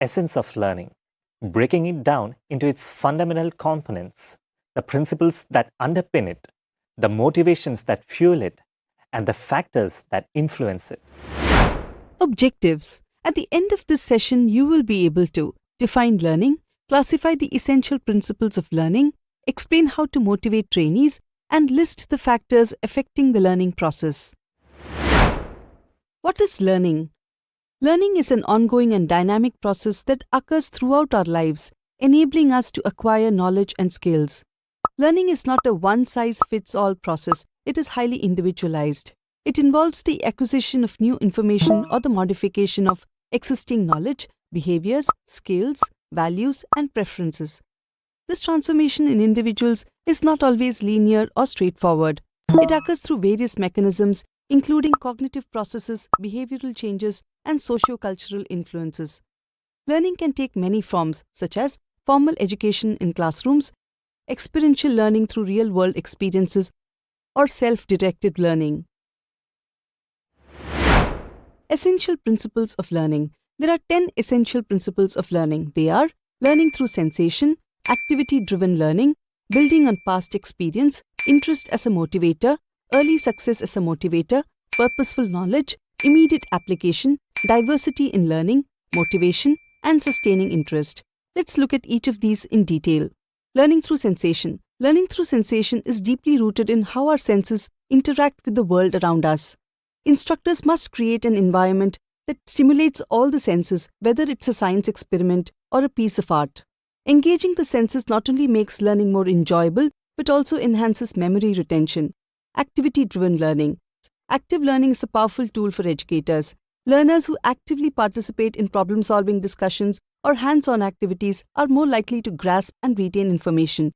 essence of learning, breaking it down into its fundamental components, the principles that underpin it, the motivations that fuel it, and the factors that influence it. Objectives. At the end of this session, you will be able to define learning, classify the essential principles of learning, explain how to motivate trainees, and list the factors affecting the learning process. What is learning? Learning is an ongoing and dynamic process that occurs throughout our lives, enabling us to acquire knowledge and skills. Learning is not a one-size-fits-all process, it is highly individualized. It involves the acquisition of new information or the modification of existing knowledge, behaviors, skills, values, and preferences. This transformation in individuals is not always linear or straightforward. It occurs through various mechanisms, including cognitive processes, behavioral changes, and socio-cultural influences. Learning can take many forms, such as formal education in classrooms, experiential learning through real-world experiences, or self-directed learning. Essential principles of learning. There are 10 essential principles of learning. They are learning through sensation, activity-driven learning, building on past experience, interest as a motivator, early success as a motivator, purposeful knowledge, immediate application, diversity in learning, motivation, and sustaining interest. Let's look at each of these in detail. Learning through sensation. Learning through sensation is deeply rooted in how our senses interact with the world around us. Instructors must create an environment that stimulates all the senses, whether it's a science experiment or a piece of art. Engaging the senses not only makes learning more enjoyable, but also enhances memory retention. Activity-driven learning. Active learning is a powerful tool for educators. Learners who actively participate in problem-solving discussions or hands-on activities are more likely to grasp and retain information.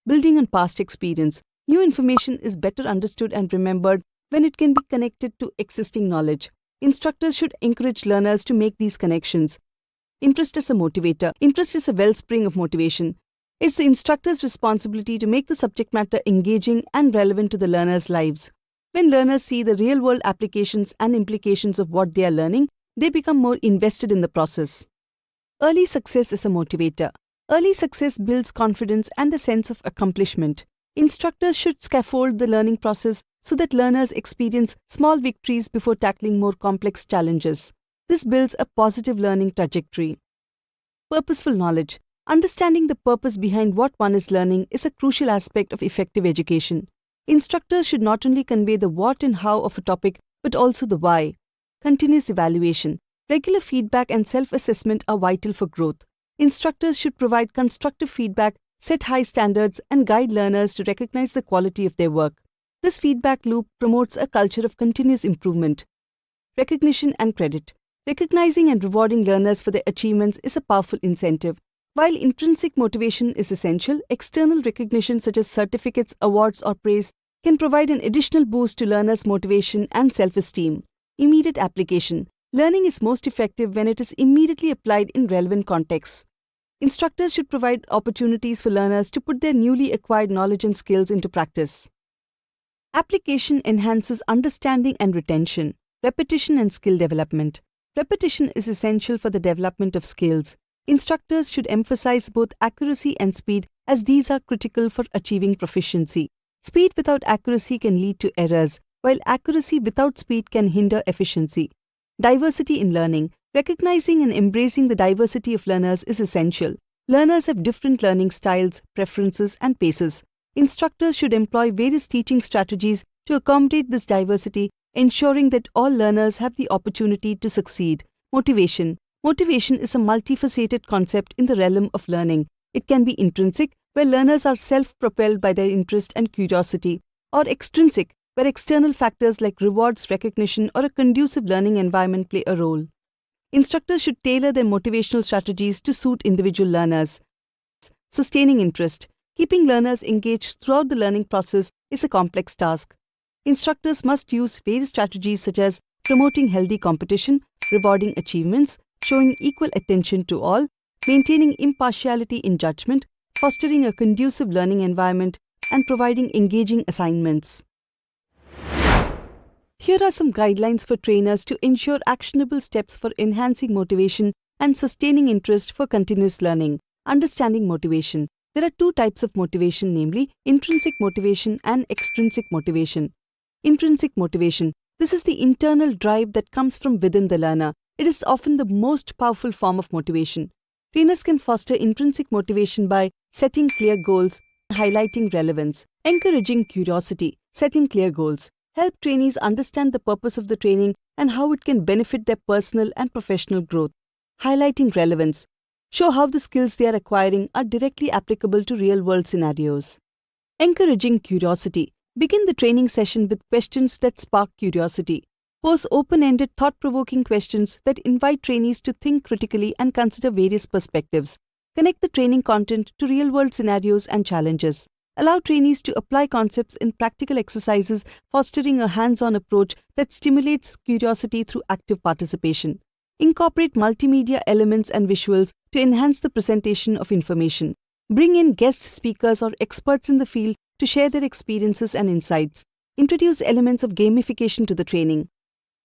Building on past experience. New information is better understood and remembered when it can be connected to existing knowledge. Instructors should encourage learners to make these connections. Interest as a motivator. Interest is a wellspring of motivation. It's the instructor's responsibility to make the subject matter engaging and relevant to the learners' lives. When learners see the real-world applications and implications of what they are learning, they become more invested in the process. Early success is a motivator. Early success builds confidence and a sense of accomplishment. Instructors should scaffold the learning process so that learners experience small victories before tackling more complex challenges. This builds a positive learning trajectory. Purposeful knowledge. Understanding the purpose behind what one is learning is a crucial aspect of effective education. Instructors should not only convey the what and how of a topic, but also the why. Continuous evaluation. Regular feedback and self-assessment are vital for growth. Instructors should provide constructive feedback, set high standards, and guide learners to recognize the quality of their work. This feedback loop promotes a culture of continuous improvement. Recognition and credit. Recognizing and rewarding learners for their achievements is a powerful incentive. While intrinsic motivation is essential, external recognition such as certificates, awards, or praise can provide an additional boost to learners' motivation and self-esteem. Immediate application. Learning is most effective when it is immediately applied in relevant contexts. Instructors should provide opportunities for learners to put their newly acquired knowledge and skills into practice. Application enhances understanding and retention. Repetition and skill development. Repetition is essential for the development of skills. Instructors should emphasize both accuracy and speed as these are critical for achieving proficiency. Speed without accuracy can lead to errors, while accuracy without speed can hinder efficiency. Diversity in learning. Recognizing and embracing the diversity of learners is essential. Learners have different learning styles, preferences, and paces. Instructors should employ various teaching strategies to accommodate this diversity, ensuring that all learners have the opportunity to succeed. Motivation. Motivation is a multifaceted concept in the realm of learning. It can be intrinsic, where learners are self-propelled by their interest and curiosity, or extrinsic, where external factors like rewards, recognition, or a conducive learning environment play a role. Instructors should tailor their motivational strategies to suit individual learners. Sustaining interest. Keeping learners engaged throughout the learning process is a complex task. Instructors must use various strategies such as promoting healthy competition, rewarding achievements, showing equal attention to all, maintaining impartiality in judgment, fostering a conducive learning environment, and providing engaging assignments. Here are some guidelines for trainers to ensure actionable steps for enhancing motivation and sustaining interest for continuous learning. Understanding motivation. There are two types of motivation, namely intrinsic motivation and extrinsic motivation. Intrinsic motivation. This is the internal drive that comes from within the learner. It is often the most powerful form of motivation. Trainers can foster intrinsic motivation by setting clear goals, highlighting relevance, encouraging curiosity, setting clear goals. Help trainees understand the purpose of the training and how it can benefit their personal and professional growth. Highlighting relevance. Show how the skills they are acquiring are directly applicable to real-world scenarios. Encouraging curiosity. Begin the training session with questions that spark curiosity. Pose open-ended, thought-provoking questions that invite trainees to think critically and consider various perspectives. Connect the training content to real-world scenarios and challenges. Allow trainees to apply concepts in practical exercises, fostering a hands-on approach that stimulates curiosity through active participation. Incorporate multimedia elements and visuals to enhance the presentation of information. Bring in guest speakers or experts in the field to share their experiences and insights. Introduce elements of gamification to the training.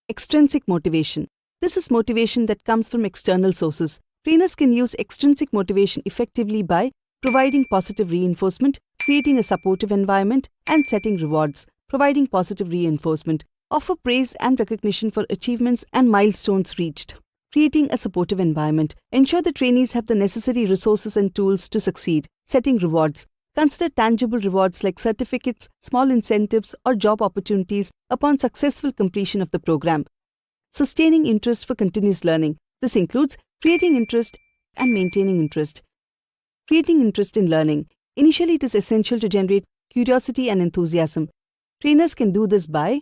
Extrinsic motivation. This is motivation that comes from external sources. Trainers can use extrinsic motivation effectively by providing positive reinforcement, creating a supportive environment, and setting rewards. Providing positive reinforcement. Offer praise and recognition for achievements and milestones reached. Creating a supportive environment. Ensure the trainees have the necessary resources and tools to succeed. Setting rewards. Consider tangible rewards like certificates, small incentives, or job opportunities upon successful completion of the program. Sustaining interest for continuous learning. This includes creating interest and maintaining interest. Creating interest in learning. Initially, it is essential to generate curiosity and enthusiasm. Trainers can do this by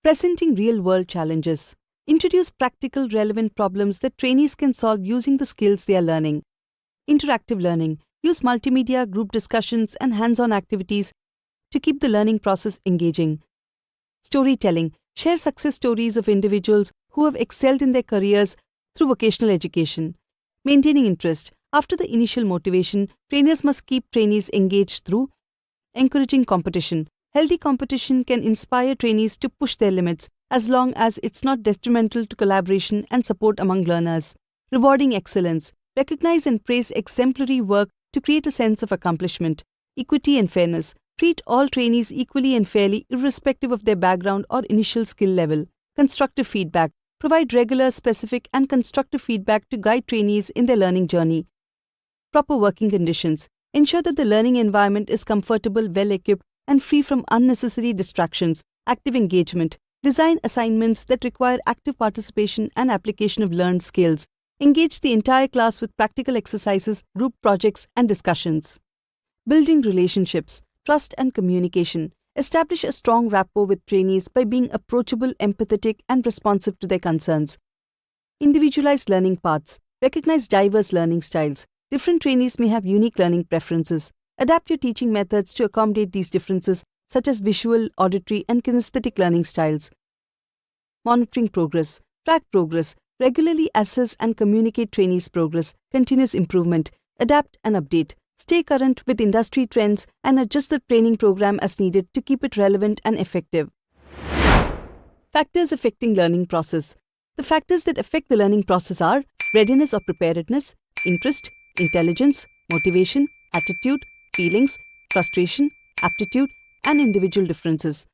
presenting real-world challenges. Introduce practical, relevant problems that trainees can solve using the skills they are learning. Interactive learning. Use multimedia, group discussions, and hands-on activities to keep the learning process engaging. Storytelling. Share success stories of individuals who have excelled in their careers through vocational education. Maintaining interest. After the initial motivation, trainers must keep trainees engaged through encouraging competition. Healthy competition can inspire trainees to push their limits as long as it's not detrimental to collaboration and support among learners. Rewarding excellence. Recognize and praise exemplary work to create a sense of accomplishment. Equity and fairness. Treat all trainees equally and fairly irrespective of their background or initial skill level. Constructive feedback. Provide regular, specific, and constructive feedback to guide trainees in their learning journey. Proper working conditions. Ensure that the learning environment is comfortable, well-equipped, and free from unnecessary distractions. Active engagement. Design assignments that require active participation and application of learned skills. Engage the entire class with practical exercises, group projects, and discussions. Building relationships, trust, and communication. Establish a strong rapport with trainees by being approachable, empathetic, and responsive to their concerns. Individualized learning paths. Recognize diverse learning styles. Different trainees may have unique learning preferences. Adapt your teaching methods to accommodate these differences, such as visual, auditory, and kinesthetic learning styles. Monitoring progress. Track progress. Regularly assess and communicate trainees' progress. Continuous improvement. Adapt and update. Stay current with industry trends and adjust the training program as needed to keep it relevant and effective. Factors affecting learning process. The factors that affect the learning process are readiness or preparedness, interest, intelligence, motivation, attitude, feelings, frustration, aptitude, and individual differences.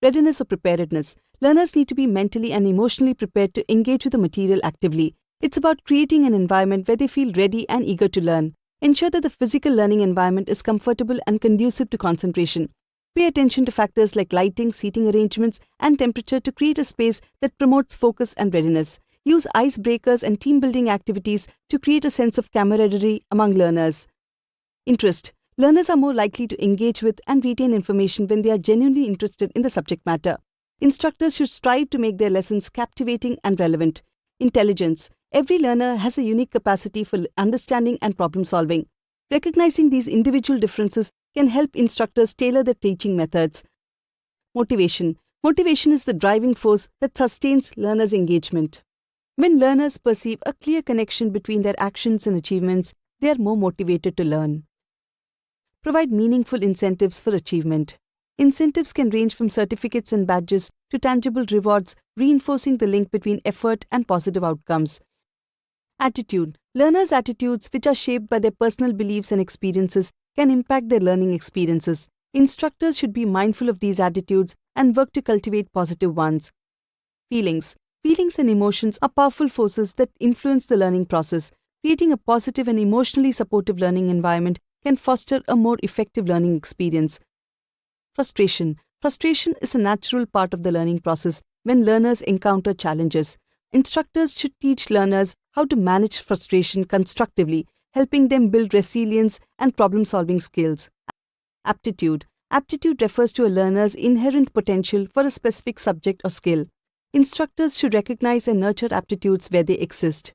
Readiness or preparedness. Learners need to be mentally and emotionally prepared to engage with the material actively. It's about creating an environment where they feel ready and eager to learn. Ensure that the physical learning environment is comfortable and conducive to concentration. Pay attention to factors like lighting, seating arrangements, and temperature to create a space that promotes focus and readiness. Use icebreakers and team-building activities to create a sense of camaraderie among learners. Interest. Learners are more likely to engage with and retain information when they are genuinely interested in the subject matter. Instructors should strive to make their lessons captivating and relevant. Intelligence. Every learner has a unique capacity for understanding and problem solving. Recognizing these individual differences can help instructors tailor their teaching methods. Motivation. Motivation is the driving force that sustains learners' engagement. When learners perceive a clear connection between their actions and achievements, they are more motivated to learn. Provide meaningful incentives for achievement. Incentives can range from certificates and badges to tangible rewards, reinforcing the link between effort and positive outcomes. Attitude. Learners' attitudes, which are shaped by their personal beliefs and experiences, can impact their learning experiences. Instructors should be mindful of these attitudes and work to cultivate positive ones. Feelings. Feelings and emotions are powerful forces that influence the learning process. Creating a positive and emotionally supportive learning environment can foster a more effective learning experience. Frustration. Frustration is a natural part of the learning process when learners encounter challenges. Instructors should teach learners how to manage frustration constructively, helping them build resilience and problem-solving skills. Aptitude. Aptitude refers to a learner's inherent potential for a specific subject or skill. Instructors should recognize and nurture aptitudes where they exist.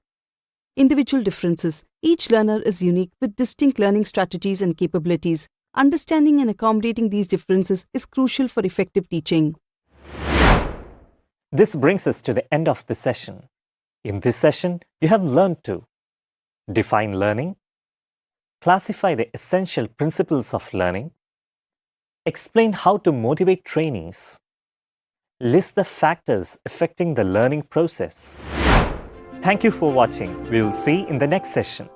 Individual differences. Each learner is unique with distinct learning strategies and capabilities. Understanding and accommodating these differences is crucial for effective teaching. This brings us to the end of the session. In this session, you have learned to define learning, classify the essential principles of learning, explain how to motivate trainees, list the factors affecting the learning process. Thank you for watching. We will see in the next session.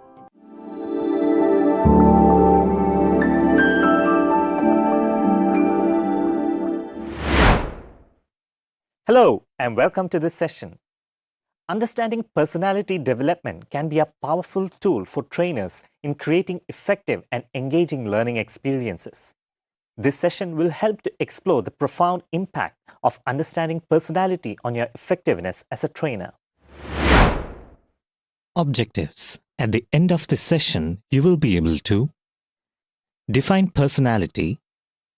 Hello and welcome to this session. Understanding personality development can be a powerful tool for trainers in creating effective and engaging learning experiences. This session will help to explore the profound impact of understanding personality on your effectiveness as a trainer. Objectives. At the end of this session, you will be able to define personality,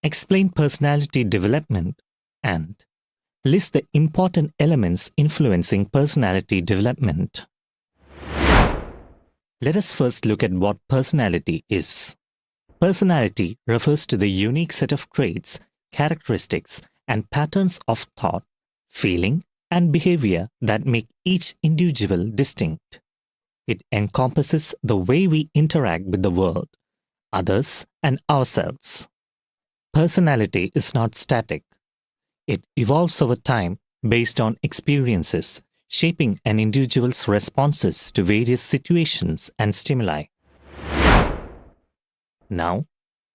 explain personality development, and list the important elements influencing personality development. Let us first look at what personality is. Personality refers to the unique set of traits, characteristics, and patterns of thought, feeling, and behavior that make each individual distinct. It encompasses the way we interact with the world, others, and ourselves. Personality is not static. It evolves over time based on experiences, shaping an individual's responses to various situations and stimuli. Now,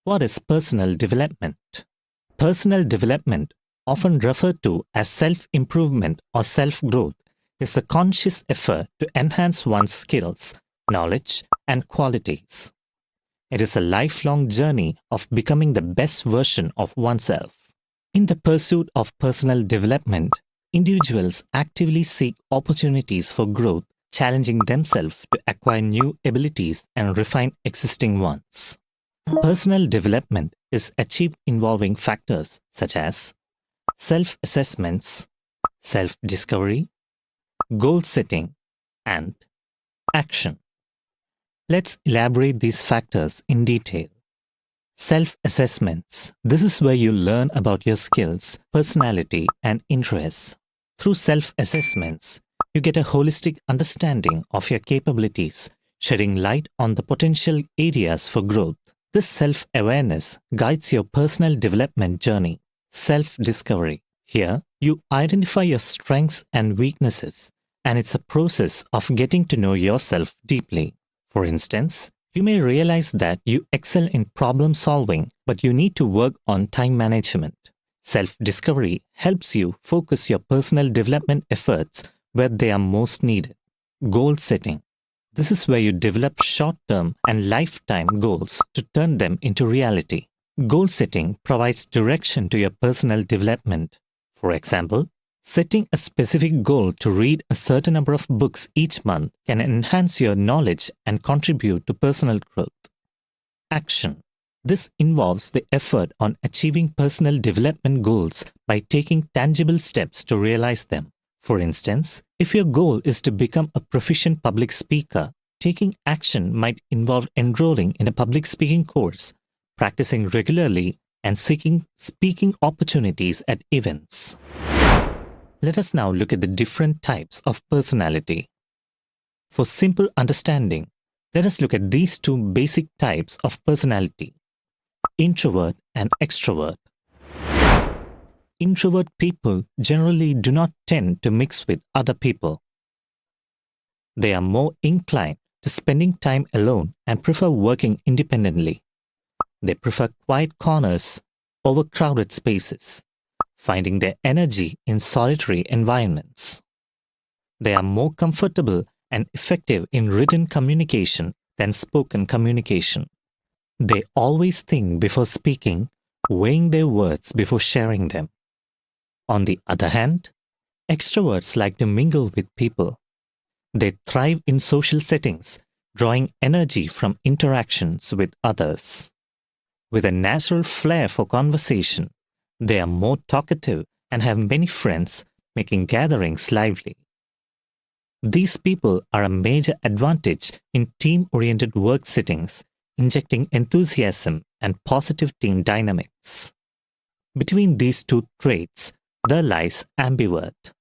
what is personal development? Personal development, often referred to as self-improvement or self-growth, is a conscious effort to enhance one's skills, knowledge, and qualities. It is a lifelong journey of becoming the best version of oneself. In the pursuit of personal development, individuals actively seek opportunities for growth, challenging themselves to acquire new abilities and refine existing ones. Personal development is achieved involving factors such as self-assessments, self-discovery, goal setting, and action. Let's elaborate these factors in detail. Self-assessments. This is where you learn about your skills, personality, and interests. Through self-assessments, you get a holistic understanding of your capabilities, shedding light on the potential areas for growth. This self-awareness guides your personal development journey. Self-discovery. Here, you identify your strengths and weaknesses, and it's a process of getting to know yourself deeply. For instance, you may realize that you excel in problem solving, but you need to work on time management. Self-discovery helps you focus your personal development efforts where they are most needed. Goal setting. This is where you develop short-term and lifetime goals to turn them into reality. Goal setting provides direction to your personal development. For example, setting a specific goal to read a certain number of books each month can enhance your knowledge and contribute to personal growth. Action. This involves the effort on achieving personal development goals by taking tangible steps to realize them. For instance, if your goal is to become a proficient public speaker, taking action might involve enrolling in a public speaking course, practicing regularly, and seeking speaking opportunities at events. Let us now look at the different types of personality. For simple understanding, let us look at these two basic types of personality: introvert and extrovert. Introvert people generally do not tend to mix with other people. They are more inclined to spending time alone and prefer working independently. They prefer quiet corners over crowded spaces, finding their energy in solitary environments. They are more comfortable and effective in written communication than spoken communication. They always think before speaking, weighing their words before sharing them. On the other hand, extroverts like to mingle with people. They thrive in social settings, drawing energy from interactions with others. With a natural flair for conversation, they are more talkative and have many friends, making gatherings lively. These people are a major advantage in team-oriented work settings, injecting enthusiasm and positive team dynamics. Between these two traits, there lies ambivert.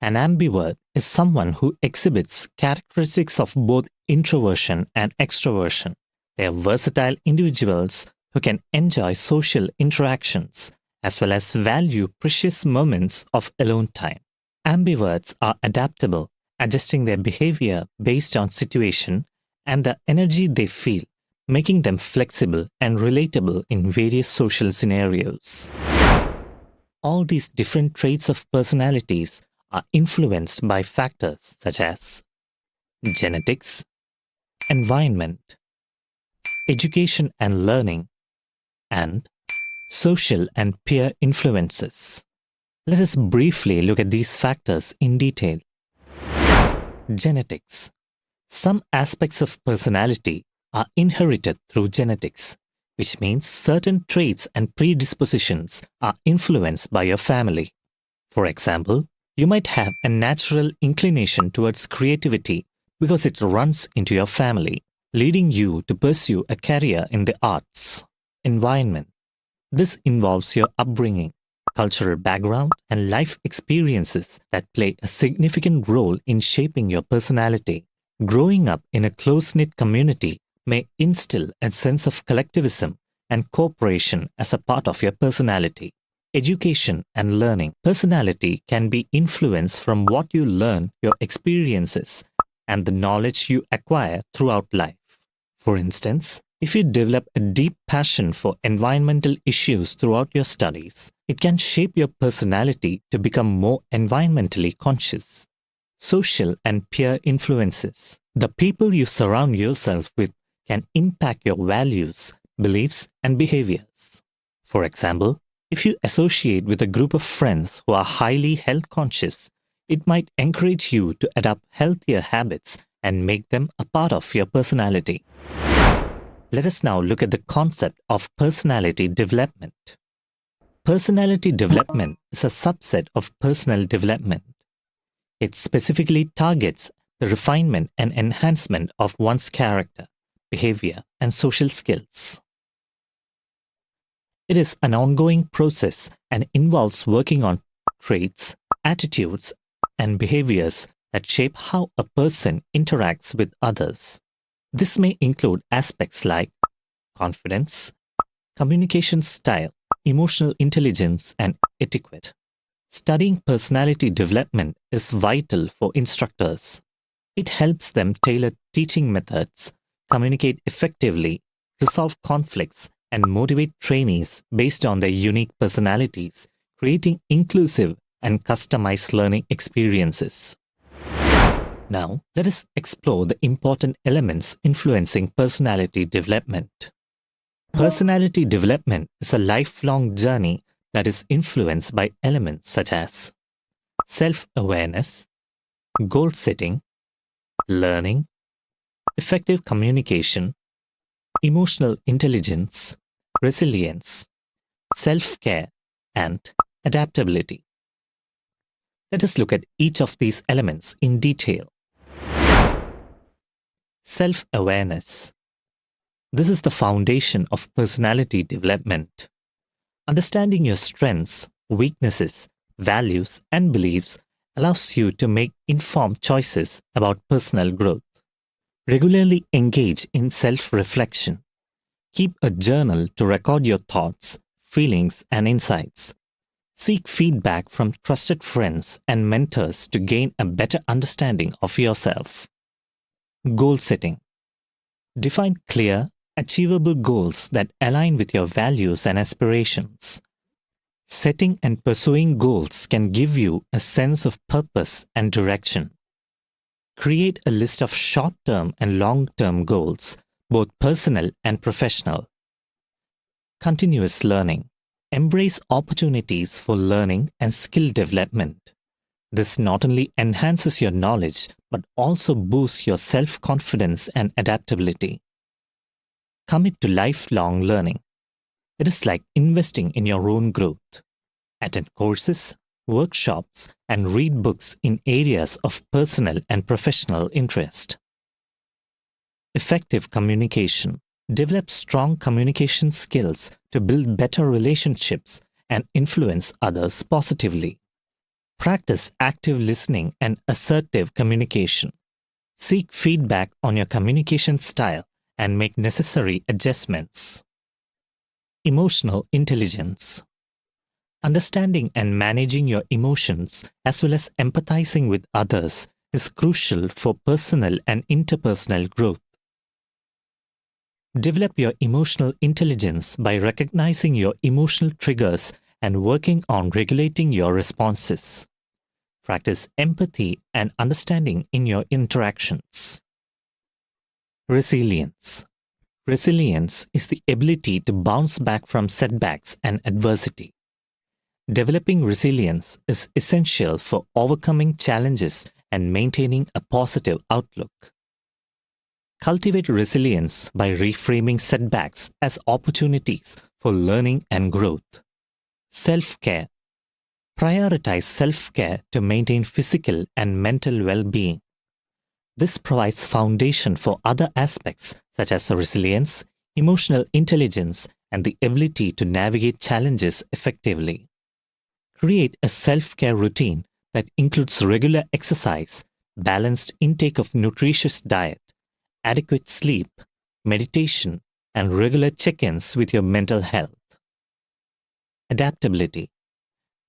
An ambivert is someone who exhibits characteristics of both introversion and extroversion. They are versatile individuals who can enjoy social interactions as well as value precious moments of alone time. Ambiverts are adaptable, adjusting their behavior based on situation and the energy they feel, making them flexible and relatable in various social scenarios. All these different traits of personalities are influenced by factors such as genetics, environment, education and learning, and social and peer influences. Let us briefly look at these factors in detail. Genetics. Some aspects of personality are inherited through genetics, which means certain traits and predispositions are influenced by your family. For example, you might have a natural inclination towards creativity because it runs into your family, leading you to pursue a career in the arts. Environment. This involves your upbringing, cultural background, and life experiences that play a significant role in shaping your personality. Growing up in a close-knit community may instill a sense of collectivism and cooperation as a part of your personality. Education and learning. Personality can be influenced from what you learn, your experiences, and the knowledge you acquire throughout life. For instance, if you develop a deep passion for environmental issues throughout your studies, it can shape your personality to become more environmentally conscious. Social and peer influences. The people you surround yourself with can impact your values, beliefs, and behaviors. For example, if you associate with a group of friends who are highly health conscious, it might encourage you to adopt healthier habits and make them a part of your personality. Let us now look at the concept of personality development. Personality development is a subset of personal development. It specifically targets the refinement and enhancement of one's character, behavior, and social skills. It is an ongoing process and involves working on traits, attitudes, and behaviors that shape how a person interacts with others. This may include aspects like confidence, communication style, emotional intelligence, and etiquette. Studying personality development is vital for instructors. It helps them tailor teaching methods, communicate effectively, resolve conflicts, and motivate trainees based on their unique personalities, creating inclusive and customized learning experiences. Now, let us explore the important elements influencing personality development. Personality development is a lifelong journey that is influenced by elements such as self-awareness, goal setting, learning, effective communication, emotional intelligence, resilience, self-care, and adaptability. Let us look at each of these elements in detail. Self-awareness. This is the foundation of personality development. Understanding your strengths, weaknesses, values, and beliefs allows you to make informed choices about personal growth. Regularly engage in self-reflection. Keep a journal to record your thoughts, feelings, and insights. Seek feedback from trusted friends and mentors to gain a better understanding of yourself. Goal setting. Define clear, achievable goals that align with your values and aspirations. Setting and pursuing goals can give you a sense of purpose and direction. Create a list of short-term and long-term goals, both personal and professional. Continuous learning. Embrace opportunities for learning and skill development. This not only enhances your knowledge, but also boosts your self-confidence and adaptability. Commit to lifelong learning. It is like investing in your own growth. Attend courses, workshops, and read books in areas of personal and professional interest. Effective communication. Develop strong communication skills to build better relationships and influence others positively. Practice active listening and assertive communication. Seek feedback on your communication style and make necessary adjustments. Emotional intelligence. Understanding and managing your emotions as well as empathizing with others is crucial for personal and interpersonal growth. Develop your emotional intelligence by recognizing your emotional triggers and working on regulating your responses. Practice empathy and understanding in your interactions. Resilience. Resilience is the ability to bounce back from setbacks and adversity. Developing resilience is essential for overcoming challenges and maintaining a positive outlook. Cultivate resilience by reframing setbacks as opportunities for learning and growth. Self-care. Prioritize self-care to maintain physical and mental well-being. This provides foundation for other aspects such as resilience, emotional intelligence, and the ability to navigate challenges effectively. Create a self-care routine that includes regular exercise, balanced intake of nutritious diet, adequate sleep, meditation, and regular check-ins with your mental health. Adaptability.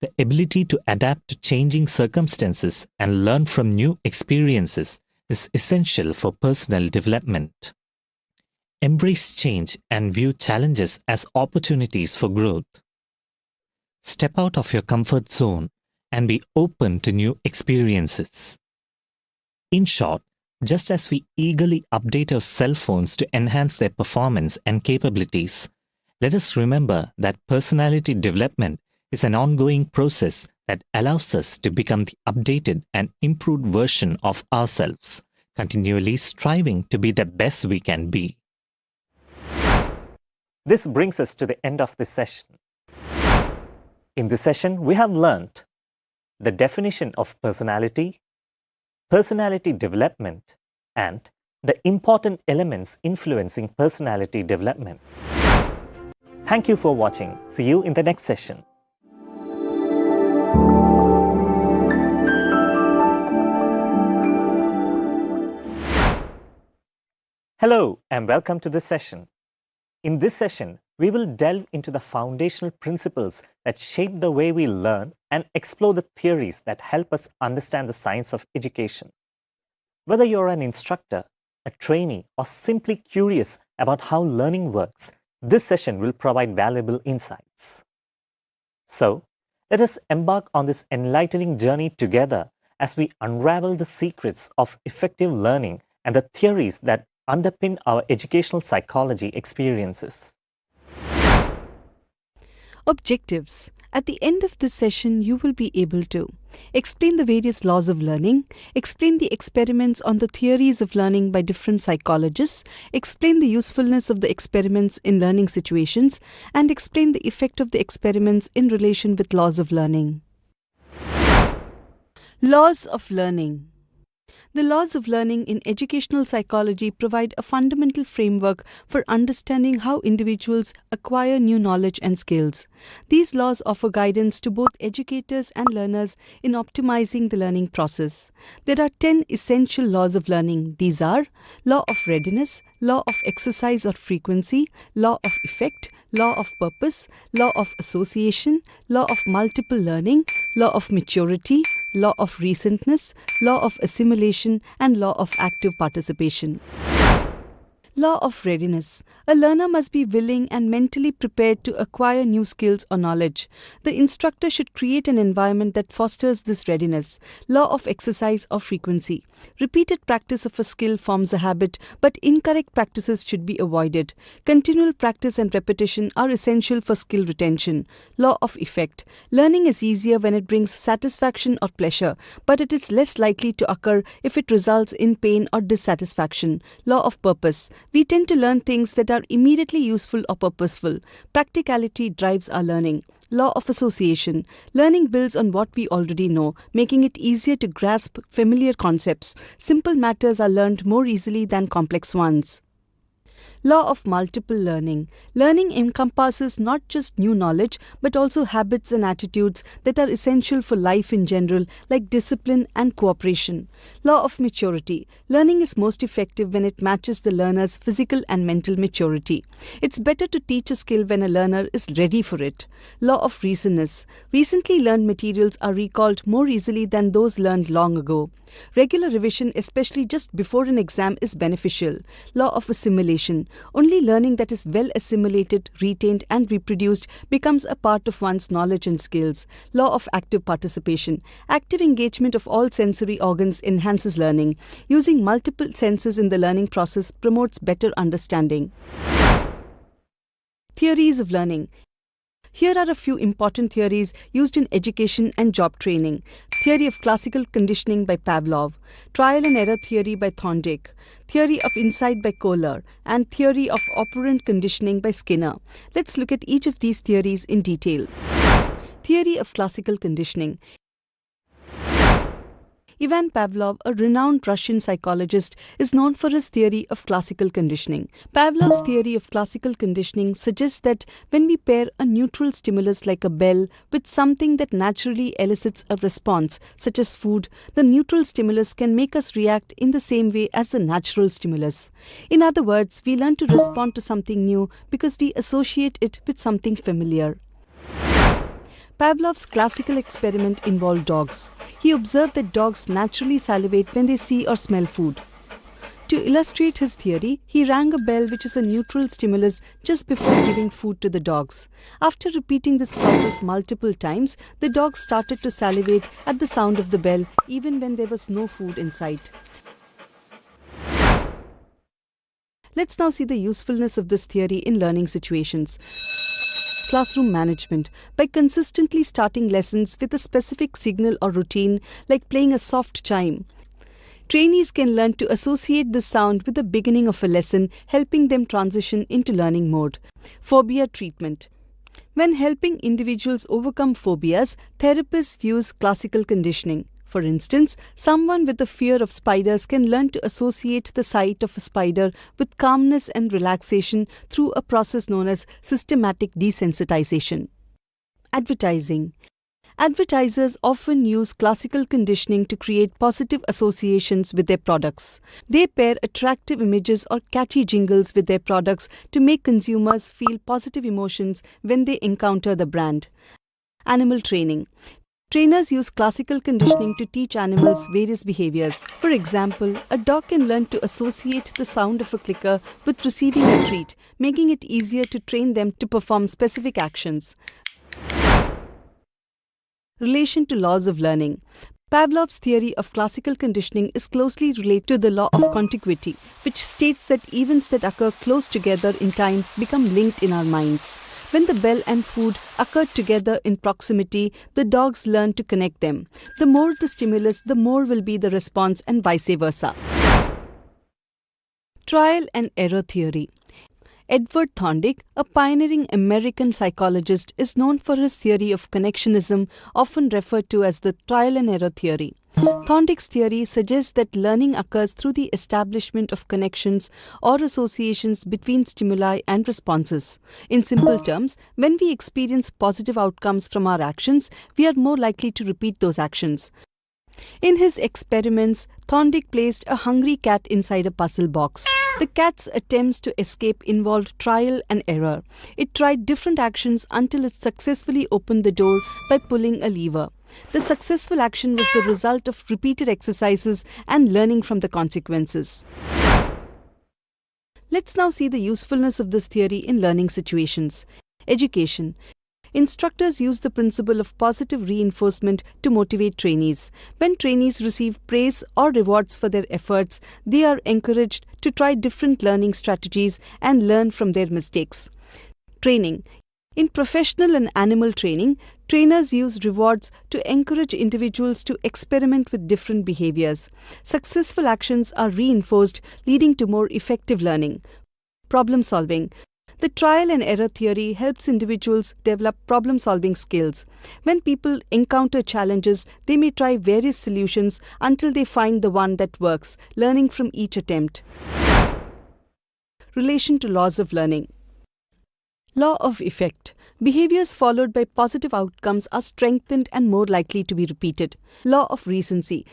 The ability to adapt to changing circumstances and learn from new experiences is essential for personal development. Embrace change and view challenges as opportunities for growth. Step out of your comfort zone and be open to new experiences. In short, just as we eagerly update our cell phones to enhance their performance and capabilities, let us remember that personality development is an ongoing process that allows us to become the updated and improved version of ourselves, continually striving to be the best we can be. This brings us to the end of this session. In this session, we have learned the definition of personality, personality development, and the important elements influencing personality development. Thank you for watching. See you in the next session. Hello and welcome to this session. In this session, we will delve into the foundational principles that shape the way we learn and explore the theories that help us understand the science of education. Whether you're an instructor, a trainee, or simply curious about how learning works, this session will provide valuable insights. So, let us embark on this enlightening journey together as we unravel the secrets of effective learning and the theories that underpin our educational psychology experiences. Objectives. At the end of this session, you will be able to explain the various laws of learning, explain the experiments on the theories of learning by different psychologists, explain the usefulness of the experiments in learning situations, and explain the effect of the experiments in relation with laws of learning. Laws of learning. The laws of learning in educational psychology provide a fundamental framework for understanding how individuals acquire new knowledge and skills. These laws offer guidance to both educators and learners in optimizing the learning process. There are 10 essential laws of learning. These are law of readiness, law of exercise or frequency, law of effect, law of purpose, law of association, law of multiple learning, law of maturity, law of recentness, law of assimilation, and law of active participation. Law of readiness. A learner must be willing and mentally prepared to acquire new skills or knowledge. The instructor should create an environment that fosters this readiness. Law of exercise or frequency. Repeated practice of a skill forms a habit, but incorrect practices should be avoided. Continual practice and repetition are essential for skill retention. Law of effect. Learning is easier when it brings satisfaction or pleasure, but it is less likely to occur if it results in pain or dissatisfaction. Law of purpose. We tend to learn things that are immediately useful or purposeful. Practicality drives our learning. Law of association. Learning builds on what we already know, making it easier to grasp familiar concepts. Simple matters are learned more easily than complex ones. Law of multiple learning. Learning encompasses not just new knowledge, but also habits and attitudes that are essential for life in general, like discipline and cooperation. Law of maturity. Learning is most effective when it matches the learner's physical and mental maturity. It's better to teach a skill when a learner is ready for it. Law of recentness. Recently learned materials are recalled more easily than those learned long ago. Regular revision, especially just before an exam, is beneficial. Law of assimilation. Only learning that is well assimilated, retained, and reproduced becomes a part of one's knowledge and skills. Law of active participation. Active engagement of all sensory organs enhances learning. Using multiple senses in the learning process promotes better understanding. Theories of learning. Here are a few important theories used in education and job training. Theory of classical conditioning by Pavlov, trial and error theory by Thorndike, theory of insight by Kohler, and theory of operant conditioning by Skinner. Let's look at each of these theories in detail. Theory of classical conditioning. Ivan Pavlov, a renowned Russian psychologist, is known for his theory of classical conditioning. Pavlov's theory of classical conditioning suggests that when we pair a neutral stimulus like a bell with something that naturally elicits a response, such as food, the neutral stimulus can make us react in the same way as the natural stimulus. In other words, we learn to respond to something new because we associate it with something familiar. Pavlov's classical experiment involved dogs. He observed that dogs naturally salivate when they see or smell food. To illustrate his theory, he rang a bell, which is a neutral stimulus, just before giving food to the dogs. After repeating this process multiple times, the dogs started to salivate at the sound of the bell, even when there was no food in sight. Let's now see the usefulness of this theory in learning situations. Classroom management. By consistently starting lessons with a specific signal or routine, like playing a soft chime, trainees can learn to associate the sound with the beginning of a lesson, helping them transition into learning mode. Phobia treatment. When helping individuals overcome phobias, therapists use classical conditioning. For instance, someone with a fear of spiders can learn to associate the sight of a spider with calmness and relaxation through a process known as systematic desensitization. Advertising. Advertisers often use classical conditioning to create positive associations with their products. They pair attractive images or catchy jingles with their products to make consumers feel positive emotions when they encounter the brand. Animal training. Trainers use classical conditioning to teach animals various behaviors. For example, a dog can learn to associate the sound of a clicker with receiving a treat, making it easier to train them to perform specific actions. Relation to laws of learning. Pavlov's theory of classical conditioning is closely related to the law of contiguity, which states that events that occur close together in time become linked in our minds. When the bell and food occurred together in proximity, the dogs learn to connect them. The more the stimulus, the more will be the response, and vice versa. Trial and error theory. Edward Thorndike, a pioneering American psychologist, is known for his theory of connectionism, often referred to as the trial and error theory. Thorndike's theory suggests that learning occurs through the establishment of connections or associations between stimuli and responses. In simple terms, when we experience positive outcomes from our actions, we are more likely to repeat those actions. In his experiments, Thorndike placed a hungry cat inside a puzzle box. The cat's attempts to escape involved trial and error. It tried different actions until it successfully opened the door by pulling a lever. The successful action was the result of repeated exercises and learning from the consequences. Let's now see the usefulness of this theory in learning situations. Education. Instructors use the principle of positive reinforcement to motivate trainees. When trainees receive praise or rewards for their efforts, they are encouraged to try different learning strategies and learn from their mistakes. Training. In professional and animal training, trainers use rewards to encourage individuals to experiment with different behaviors. Successful actions are reinforced, leading to more effective learning. Problem solving. The trial and error theory helps individuals develop problem-solving skills. When people encounter challenges, they may try various solutions until they find the one that works, learning from each attempt. Relation to laws of learning. Law of effect. Behaviors followed by positive outcomes are strengthened and more likely to be repeated. Law of recency.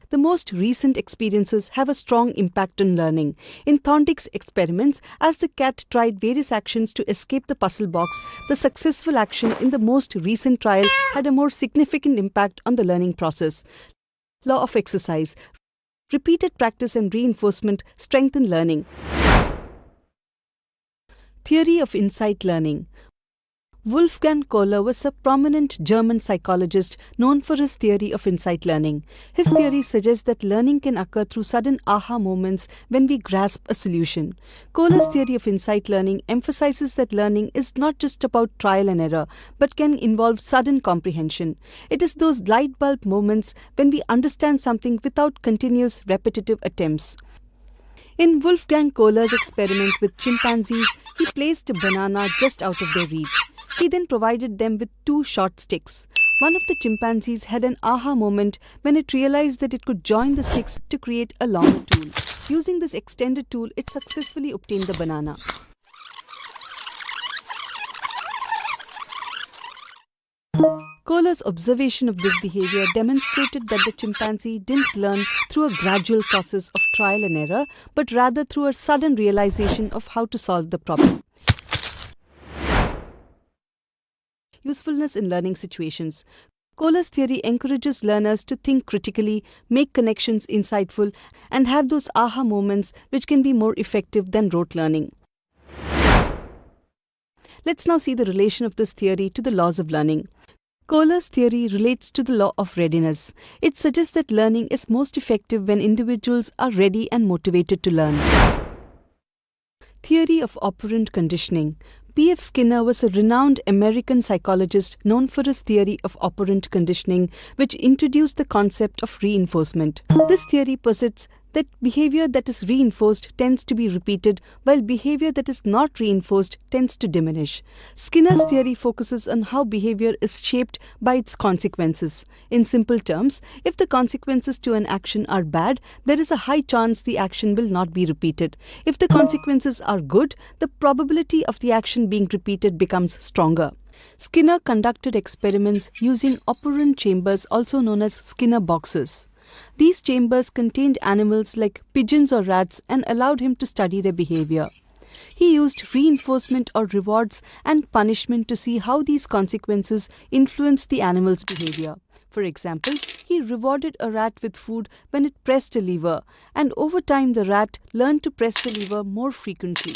The most recent experiences have a strong impact on learning. In Thorndike's experiments, as the cat tried various actions to escape the puzzle box, the successful action in the most recent trial had a more significant impact on the learning process. Law of exercise. Repeated practice and reinforcement strengthen learning. Theory of insight learning. Wolfgang Kohler was a prominent German psychologist known for his theory of insight learning. His theory suggests that learning can occur through sudden aha moments when we grasp a solution. Kohler's theory of insight learning emphasizes that learning is not just about trial and error, but can involve sudden comprehension. It is those light bulb moments when we understand something without continuous repetitive attempts. In Wolfgang Kohler's experiment with chimpanzees, he placed a banana just out of their reach. He then provided them with two short sticks. One of the chimpanzees had an aha moment when it realized that it could join the sticks to create a longer tool. Using this extended tool, it successfully obtained the banana. Kohler's observation of this behavior demonstrated that the chimpanzee didn't learn through a gradual process of trial and error, but rather through a sudden realization of how to solve the problem. Usefulness in learning situations. Kohler's theory encourages learners to think critically, make connections insightful, and have those aha moments which can be more effective than rote learning. Let's now see the relation of this theory to the laws of learning. Kohler's theory relates to the law of readiness. It suggests that learning is most effective when individuals are ready and motivated to learn. Theory of operant conditioning. P.F. Skinner was a renowned American psychologist known for his theory of operant conditioning, which introduced the concept of reinforcement. This theory posits that behavior that is reinforced tends to be repeated, while behavior that is not reinforced tends to diminish. Skinner's theory focuses on how behavior is shaped by its consequences. In simple terms, if the consequences to an action are bad, there is a high chance the action will not be repeated. If the consequences are good, the probability of the action being repeated becomes stronger. Skinner conducted experiments using operant chambers, also known as Skinner boxes. These chambers contained animals like pigeons or rats and allowed him to study their behavior. He used reinforcement or rewards and punishment to see how these consequences influenced the animal's behavior. For example, he rewarded a rat with food when it pressed a lever, and over time the rat learned to press the lever more frequently.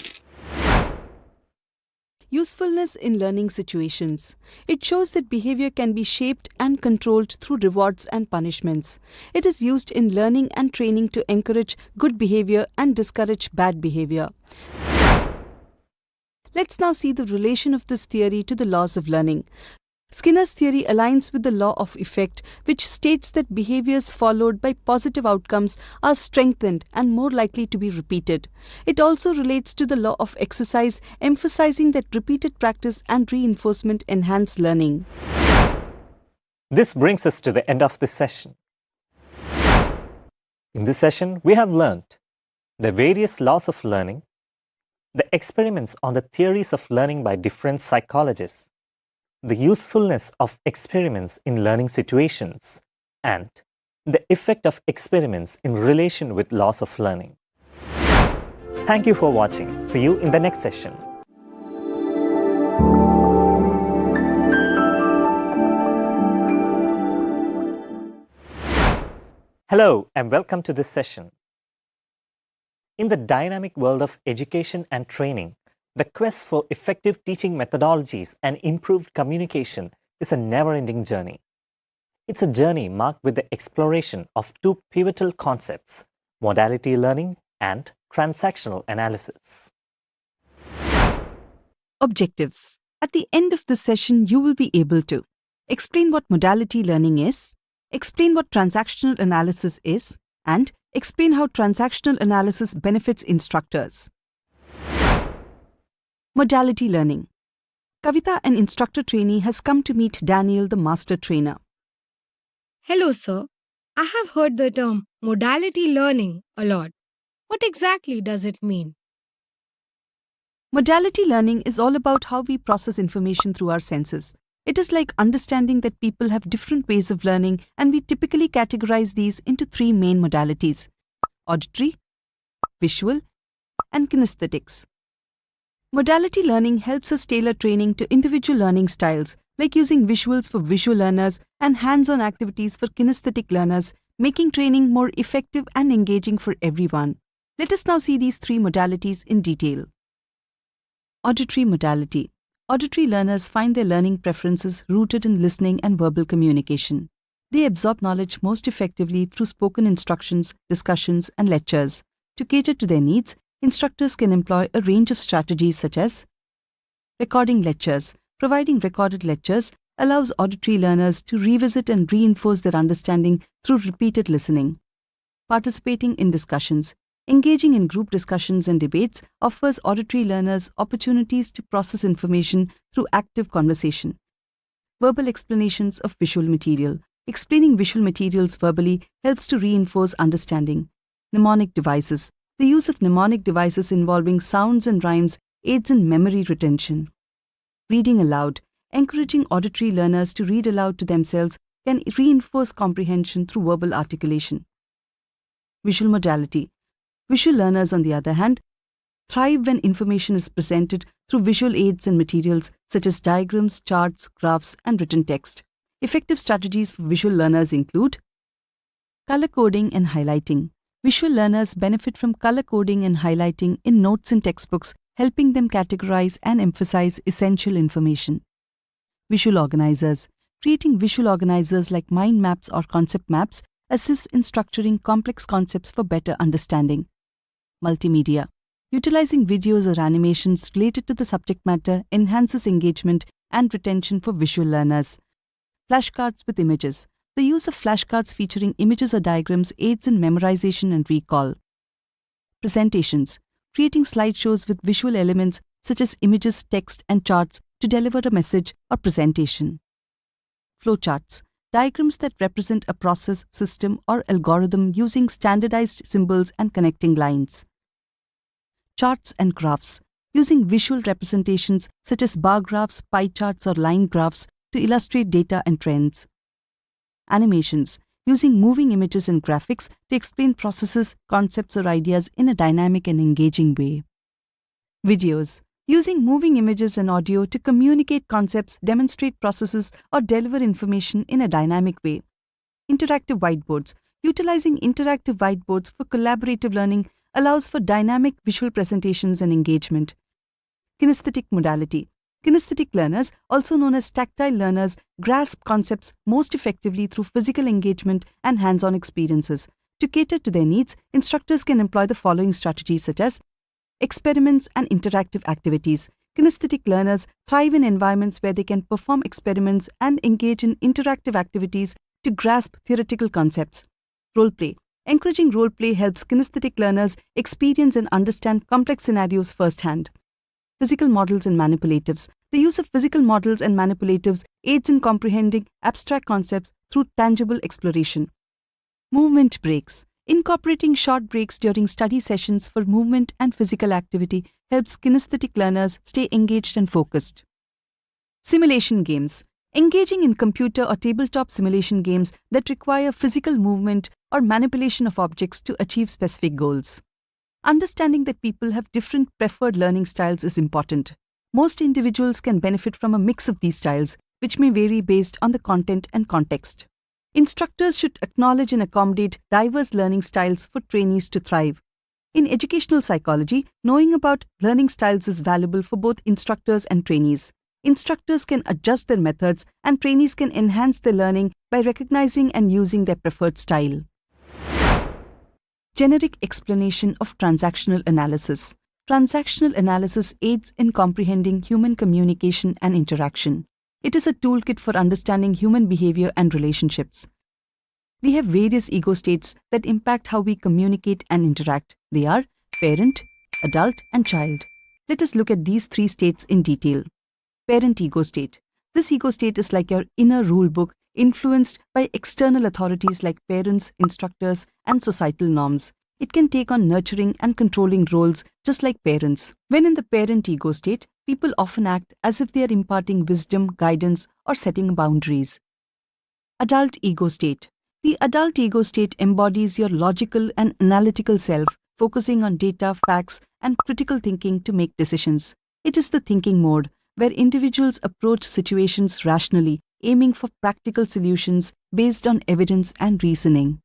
Usefulness in learning situations. It shows that behavior can be shaped and controlled through rewards and punishments. It is used in learning and training to encourage good behavior and discourage bad behavior. Let's now see the relation of this theory to the laws of learning. Skinner's theory aligns with the law of effect, which states that behaviors followed by positive outcomes are strengthened and more likely to be repeated. It also relates to the law of exercise, emphasizing that repeated practice and reinforcement enhance learning. This brings us to the end of this session. In this session, we have learned the various laws of learning, the experiments on the theories of learning by different psychologists, the usefulness of experiments in learning situations, and the effect of experiments in relation with loss of learning. Thank you for watching. See you in the next session. Hello and welcome to this session. In the dynamic world of education and training, the quest for effective teaching methodologies and improved communication is a never-ending journey. It's a journey marked with the exploration of two pivotal concepts, modality learning and transactional analysis. Objectives. At the end of the session, you will be able to explain what modality learning is, explain what transactional analysis is, and explain how transactional analysis benefits instructors. Modality learning. Kavita, an instructor trainee, has come to meet Daniel, the master trainer. Hello, sir. I have heard the term modality learning a lot. What exactly does it mean? Modality learning is all about how we process information through our senses. It is like understanding that people have different ways of learning, and we typically categorize these into three main modalities: auditory, visual, and kinesthetics. Modality learning helps us tailor training to individual learning styles, like using visuals for visual learners and hands-on activities for kinesthetic learners, making training more effective and engaging for everyone. Let us now see these three modalities in detail. Auditory modality. Auditory learners find their learning preferences rooted in listening and verbal communication. They absorb knowledge most effectively through spoken instructions, discussions, and lectures. To cater to their needs, instructors can employ a range of strategies such as recording lectures. Providing recorded lectures allows auditory learners to revisit and reinforce their understanding through repeated listening. Participating in discussions. Engaging in group discussions and debates offers auditory learners opportunities to process information through active conversation. Verbal explanations of visual material. Explaining visual materials verbally helps to reinforce understanding. Mnemonic devices. The use of mnemonic devices involving sounds and rhymes aids in memory retention. Reading aloud. Encouraging auditory learners to read aloud to themselves can reinforce comprehension through verbal articulation. Visual modality. Visual learners, on the other hand, thrive when information is presented through visual aids and materials such as diagrams, charts, graphs, and written text. Effective strategies for visual learners include color coding and highlighting. Visual learners benefit from color coding and highlighting in notes and textbooks, helping them categorize and emphasize essential information. Visual organizers. Creating visual organizers like mind maps or concept maps assists in structuring complex concepts for better understanding. Multimedia. Utilizing videos or animations related to the subject matter enhances engagement and retention for visual learners. Flashcards with images. The use of flashcards featuring images or diagrams aids in memorization and recall. Presentations. Creating slideshows with visual elements such as images, text, and charts to deliver a message or presentation. Flowcharts. Diagrams that represent a process, system, or algorithm using standardized symbols and connecting lines. Charts and graphs. Using visual representations such as bar graphs, pie charts, or line graphs to illustrate data and trends. Animations. Using moving images and graphics to explain processes, concepts, or ideas in a dynamic and engaging way. Videos. Using moving images and audio to communicate concepts, demonstrate processes, or deliver information in a dynamic way. Interactive whiteboards. Utilizing interactive whiteboards for collaborative learning allows for dynamic visual presentations and engagement. Kinesthetic modality. Kinesthetic learners, also known as tactile learners, grasp concepts most effectively through physical engagement and hands-on experiences. To cater to their needs, instructors can employ the following strategies such as experiments and interactive activities. Kinesthetic learners thrive in environments where they can perform experiments and engage in interactive activities to grasp theoretical concepts. Role play. Encouraging role play helps kinesthetic learners experience and understand complex scenarios firsthand. Physical models and manipulatives. The use of physical models and manipulatives aids in comprehending abstract concepts through tangible exploration. Movement breaks. Incorporating short breaks during study sessions for movement and physical activity helps kinesthetic learners stay engaged and focused. Simulation games. Engaging in computer or tabletop simulation games that require physical movement or manipulation of objects to achieve specific goals. Understanding that people have different preferred learning styles is important. Most individuals can benefit from a mix of these styles, which may vary based on the content and context. Instructors should acknowledge and accommodate diverse learning styles for trainees to thrive. In educational psychology, knowing about learning styles is valuable for both instructors and trainees. Instructors can adjust their methods and trainees can enhance their learning by recognizing and using their preferred style. Generic explanation of transactional analysis. Transactional analysis aids in comprehending human communication and interaction. It is a toolkit for understanding human behavior and relationships. We have various ego states that impact how we communicate and interact. They are parent, adult, and child. Let us look at these three states in detail. Parent ego state. This ego state is like your inner rule book, influenced by external authorities like parents, instructors, and societal norms. It can take on nurturing and controlling roles just like parents. When in the parent ego state, people often act as if they are imparting wisdom, guidance, or setting boundaries. Adult ego state. The adult ego state embodies your logical and analytical self, focusing on data, facts, and critical thinking to make decisions. It is the thinking mode, where individuals approach situations rationally, aiming for practical solutions based on evidence and reasoning.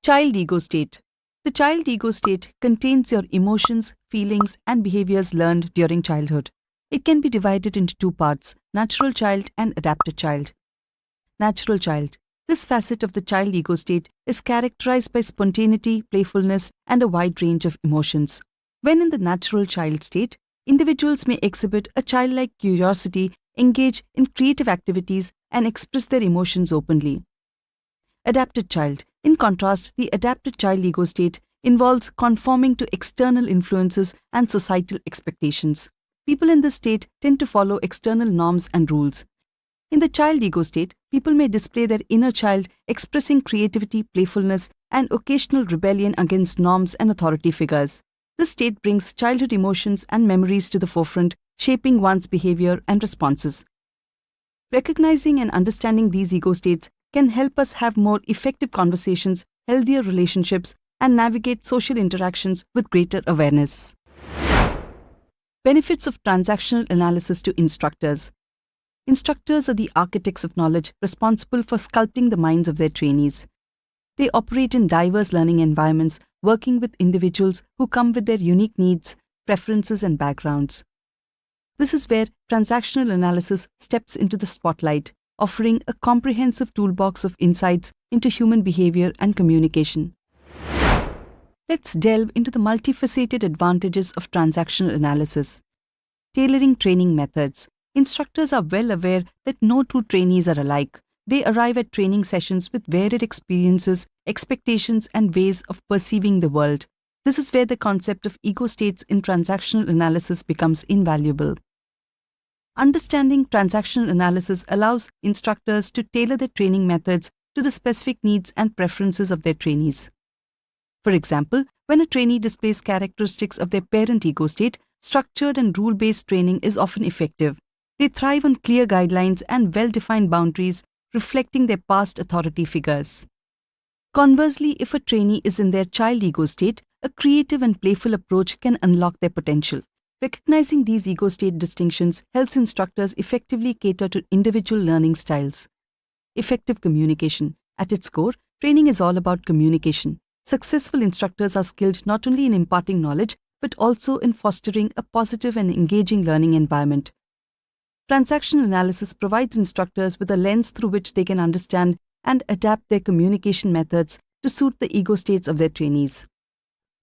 Child ego state. The child ego state contains your emotions, feelings, and behaviors learned during childhood. It can be divided into two parts, natural child and adapted child. Natural child. This facet of the child ego state is characterized by spontaneity, playfulness, and a wide range of emotions. When in the natural child state, individuals may exhibit a childlike curiosity, engage in creative activities, and express their emotions openly. Adapted child. In contrast, the adapted child ego state involves conforming to external influences and societal expectations. People in this state tend to follow external norms and rules. In the child ego state, people may display their inner child, expressing creativity, playfulness, and occasional rebellion against norms and authority figures. This state brings childhood emotions and memories to the forefront, shaping one's behavior and responses. Recognizing and understanding these ego states can help us have more effective conversations, healthier relationships, and navigate social interactions with greater awareness. Benefits of transactional analysis to instructors. Instructors are the architects of knowledge responsible for sculpting the minds of their trainees. They operate in diverse learning environments, working with individuals who come with their unique needs, preferences, and backgrounds. This is where transactional analysis steps into the spotlight, offering a comprehensive toolbox of insights into human behavior and communication. Let's delve into the multifaceted advantages of transactional analysis. Tailoring training methods. Instructors are well aware that no two trainees are alike. They arrive at training sessions with varied experiences, expectations, and ways of perceiving the world. This is where the concept of ego states in transactional analysis becomes invaluable. Understanding transactional analysis allows instructors to tailor their training methods to the specific needs and preferences of their trainees. For example, when a trainee displays characteristics of their parent ego state, structured and rule-based training is often effective. They thrive on clear guidelines and well-defined boundaries, reflecting their past authority figures. Conversely, if a trainee is in their child ego state, a creative and playful approach can unlock their potential. Recognizing these ego state distinctions helps instructors effectively cater to individual learning styles. Effective communication. At its core, training is all about communication. Successful instructors are skilled not only in imparting knowledge, but also in fostering a positive and engaging learning environment. Transactional analysis provides instructors with a lens through which they can understand and adapt their communication methods to suit the ego states of their trainees.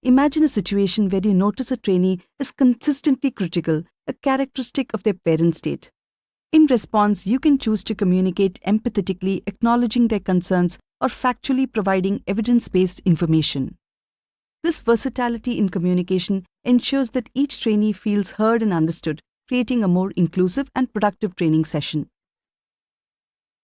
Imagine a situation where you notice a trainee is consistently critical, a characteristic of their parent state. In response, you can choose to communicate empathetically, acknowledging their concerns, or factually providing evidence-based information. This versatility in communication ensures that each trainee feels heard and understood, creating a more inclusive and productive training session.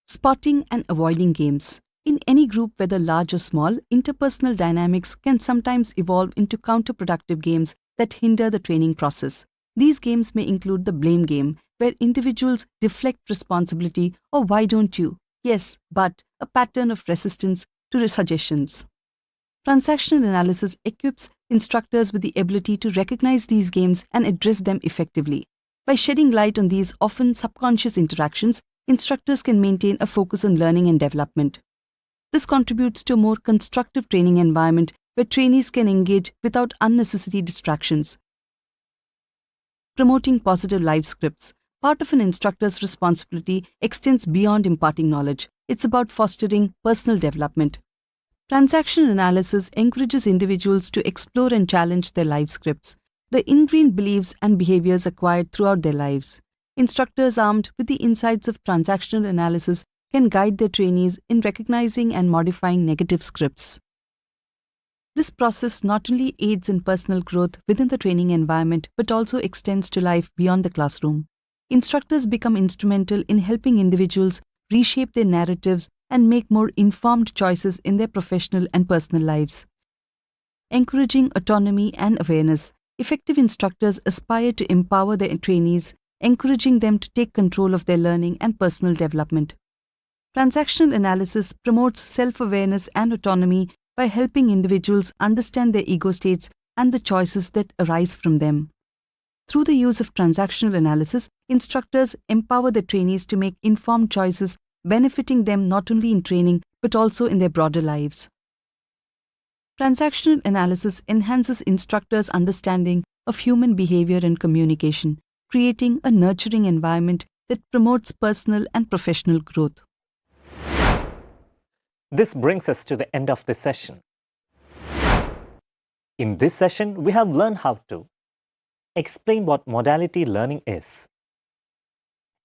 Spotting and avoiding games. In any group, whether large or small, interpersonal dynamics can sometimes evolve into counterproductive games that hinder the training process. These games may include the blame game, where individuals deflect responsibility or why don't you, yes, but a pattern of resistance to suggestions. Transactional analysis equips instructors with the ability to recognize these games and address them effectively. By shedding light on these often subconscious interactions, instructors can maintain a focus on learning and development. This contributes to a more constructive training environment where trainees can engage without unnecessary distractions. Promoting positive life scripts. Part of an instructor's responsibility extends beyond imparting knowledge. It's about fostering personal development. Transactional analysis encourages individuals to explore and challenge their life scripts, the ingrained beliefs and behaviors acquired throughout their lives. Instructors armed with the insights of transactional analysis can guide their trainees in recognizing and modifying negative scripts. This process not only aids in personal growth within the training environment but also extends to life beyond the classroom. Instructors become instrumental in helping individuals reshape their narratives and make more informed choices in their professional and personal lives. Encouraging autonomy and awareness. Effective instructors aspire to empower their trainees, encouraging them to take control of their learning and personal development. Transactional analysis promotes self-awareness and autonomy by helping individuals understand their ego states and the choices that arise from them. Through the use of transactional analysis, instructors empower their trainees to make informed choices, benefiting them not only in training but also in their broader lives. Transactional analysis enhances instructors' understanding of human behavior and communication, creating a nurturing environment that promotes personal and professional growth. This brings us to the end of this session. In this session, we have learned how to explain what modality learning is,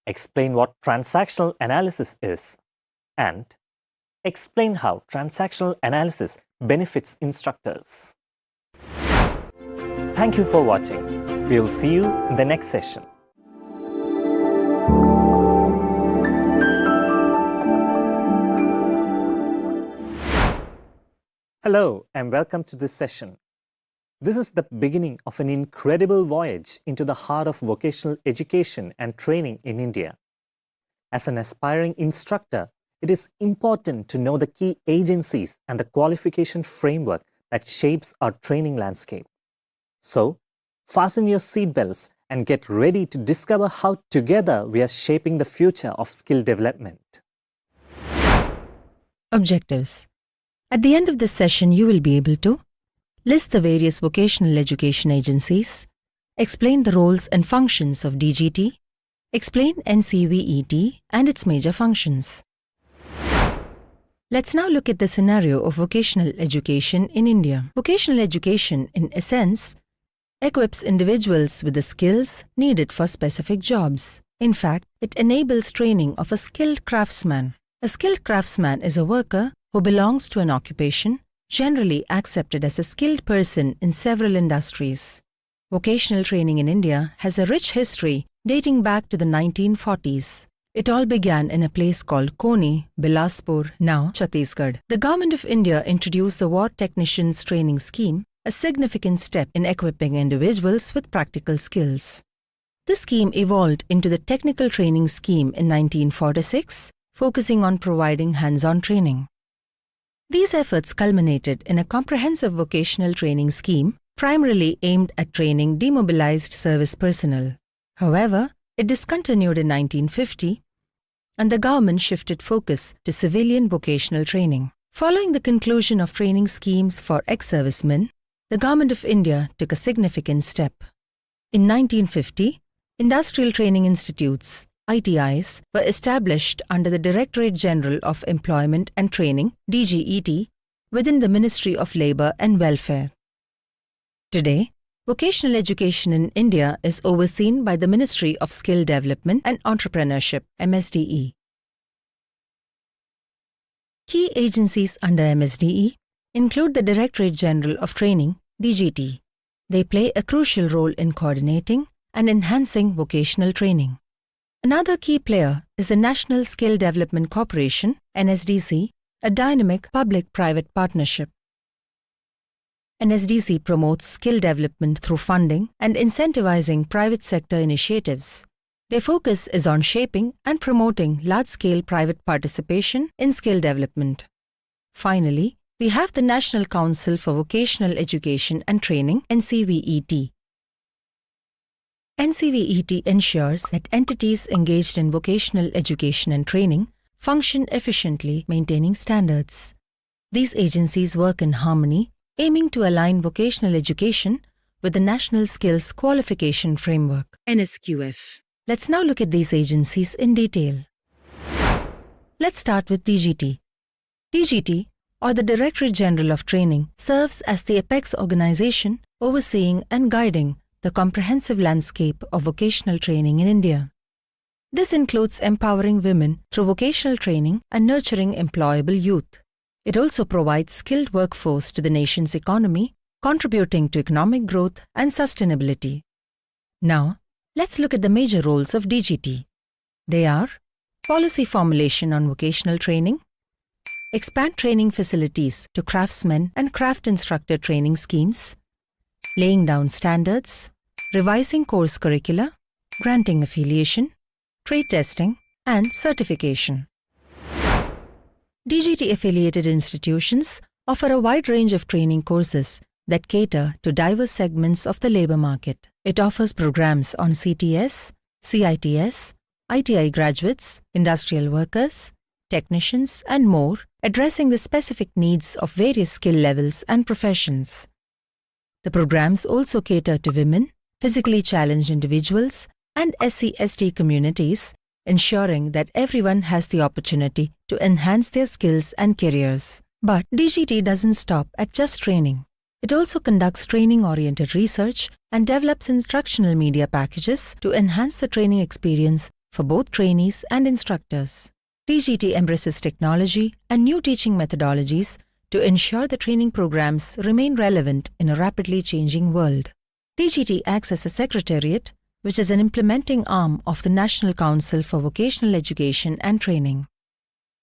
explain what transactional analysis is, and explain how transactional analysis benefits instructors. Thank you for watching. We will see you in the next session. Hello and welcome to this session. This is the beginning of an incredible voyage into the heart of vocational education and training in India. As an aspiring instructor, it is important to know the key agencies and the qualification framework that shapes our training landscape. So, fasten your seatbelts and get ready to discover how together we are shaping the future of skill development. Objectives. At the end of this session, you will be able to list the various vocational education agencies, explain the roles and functions of DGT, explain NCVET and its major functions. Let's now look at the scenario of vocational education in India. Vocational education, in essence, equips individuals with the skills needed for specific jobs. In fact, it enables training of a skilled craftsman. A skilled craftsman is a worker who belongs to an occupation generally accepted as a skilled person in several industries. Vocational training in India has a rich history dating back to the 1940s. It all began in a place called Koni, Bilaspur, now Chhattisgarh. The Government of India introduced the War Technicians Training Scheme, a significant step in equipping individuals with practical skills. This scheme evolved into the Technical Training Scheme in 1946, focusing on providing hands-on training. These efforts culminated in a comprehensive vocational training scheme primarily aimed at training demobilized service personnel. However, it discontinued in 1950 and the government shifted focus to civilian vocational training. Following the conclusion of training schemes for ex-servicemen, the Government of India took a significant step. In 1950, industrial training institutes, ITIs, were established under the Directorate General of Employment and Training, DGET, within the Ministry of Labour and Welfare. Today, vocational education in India is overseen by the Ministry of Skill Development and Entrepreneurship, MSDE. Key agencies under MSDE include the Directorate General of Training, DGT. They play a crucial role in coordinating and enhancing vocational training. Another key player is the National Skill Development Corporation, NSDC, a dynamic public-private partnership. NSDC promotes skill development through funding and incentivizing private sector initiatives. Their focus is on shaping and promoting large-scale private participation in skill development. Finally, we have the National Council for Vocational Education and Training, NCVET. NCVET ensures that entities engaged in vocational education and training function efficiently, maintaining standards. These agencies work in harmony, aiming to align vocational education with the National Skills Qualification Framework, NSQF. Let's now look at these agencies in detail. Let's start with DGT. DGT, or the Directorate General of Training, serves as the apex organization overseeing and guiding the comprehensive landscape of vocational training in India. This includes empowering women through vocational training and nurturing employable youth. It also provides skilled workforce to the nation's economy, contributing to economic growth and sustainability. Now, let's look at the major roles of DGT. They are policy formulation on vocational training, expand training facilities to craftsmen and craft instructor training schemes, laying down standards, revising course curricula, granting affiliation, trade testing, and certification. DGT-affiliated institutions offer a wide range of training courses that cater to diverse segments of the labor market. It offers programs on CTS, CITS, ITI graduates, industrial workers, technicians, and more, addressing the specific needs of various skill levels and professions. The programs also cater to women, physically challenged individuals, and SC/ST communities, ensuring that everyone has the opportunity to enhance their skills and careers. But DGT doesn't stop at just training. It also conducts training-oriented research and develops instructional media packages to enhance the training experience for both trainees and instructors. DGT embraces technology and new teaching methodologies to ensure the training programs remain relevant in a rapidly changing world. DGT acts as a secretariat, which is an implementing arm of the National Council for Vocational Education and Training.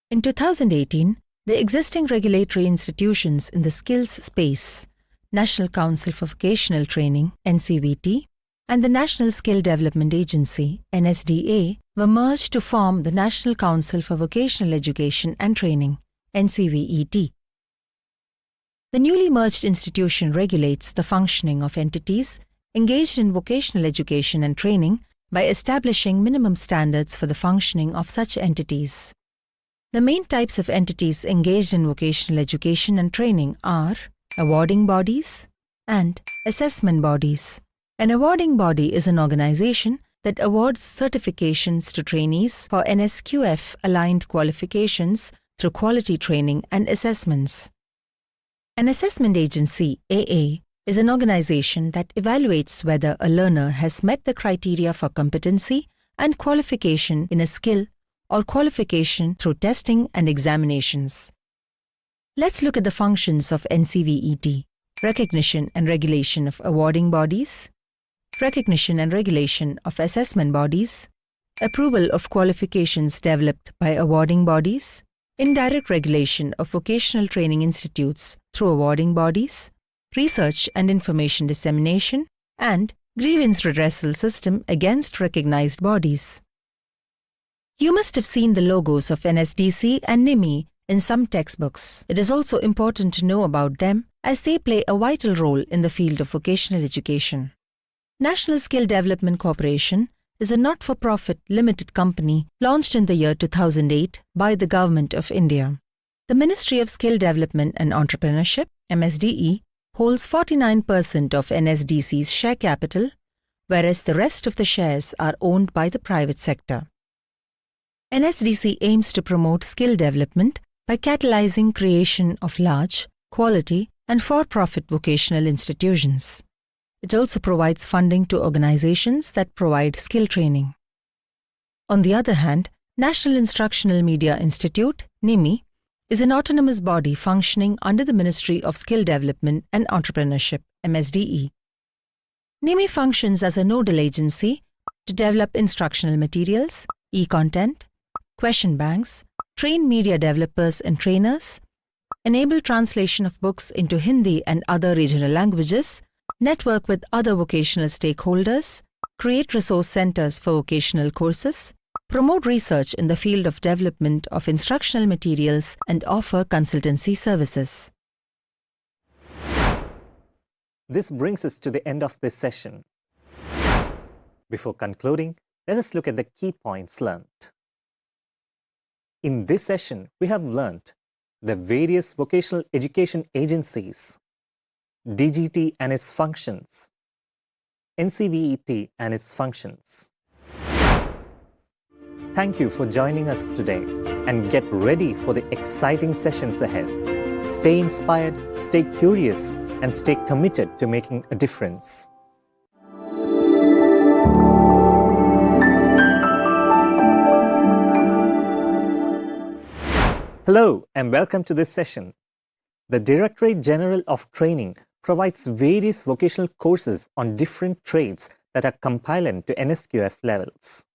In 2018, the existing regulatory institutions in the skills space, National Council for Vocational Training, NCVT, and the National Skill Development Agency, NSDA, were merged to form the National Council for Vocational Education and Training, NCVET. The newly merged institution regulates the functioning of entities engaged in vocational education and training by establishing minimum standards for the functioning of such entities. The main types of entities engaged in vocational education and training are awarding bodies and assessment bodies. An awarding body is an organization that awards certifications to trainees for NSQF-aligned qualifications through quality training and assessments. An assessment agency, AA, is an organization that evaluates whether a learner has met the criteria for competency and qualification in a skill or qualification through testing and examinations. Let's look at the functions of NCVET: recognition and regulation of awarding bodies, recognition and regulation of assessment bodies, approval of qualifications developed by awarding bodies, indirect regulation of vocational training institutes through awarding bodies, research and information dissemination, and grievance redressal system against recognized bodies. You must have seen the logos of NSDC and Nimi in some textbooks. It is also important to know about them as they play a vital role in the field of vocational education. National Skill Development Corporation is a not-for-profit limited company launched in the year 2008 by the Government of India. The Ministry of Skill Development and Entrepreneurship, MSDE, holds 49% of NSDC's share capital, whereas the rest of the shares are owned by the private sector. NSDC aims to promote skill development by catalyzing creation of large, quality, and for-profit vocational institutions. It also provides funding to organizations that provide skill training. On the other hand, National Instructional Media Institute, Nimi, is an autonomous body functioning under the Ministry of Skill Development and Entrepreneurship, MSDE. Nimi functions as a nodal agency to develop instructional materials, e-content, question banks, train media developers and trainers, enable translation of books into Hindi and other regional languages, network with other vocational stakeholders, create resource centers for vocational courses, promote research in the field of development of instructional materials, and offer consultancy services. This brings us to the end of this session. Before concluding, let us look at the key points learned. In this session, we have learnt the various vocational education agencies, DGT and its functions, NCVET and its functions. Thank you for joining us today and get ready for the exciting sessions ahead. Stay inspired, stay curious, and stay committed to making a difference. Hello and welcome to this session. The Directorate General of Training provides various vocational courses on different trades that are compliant to NSQF levels.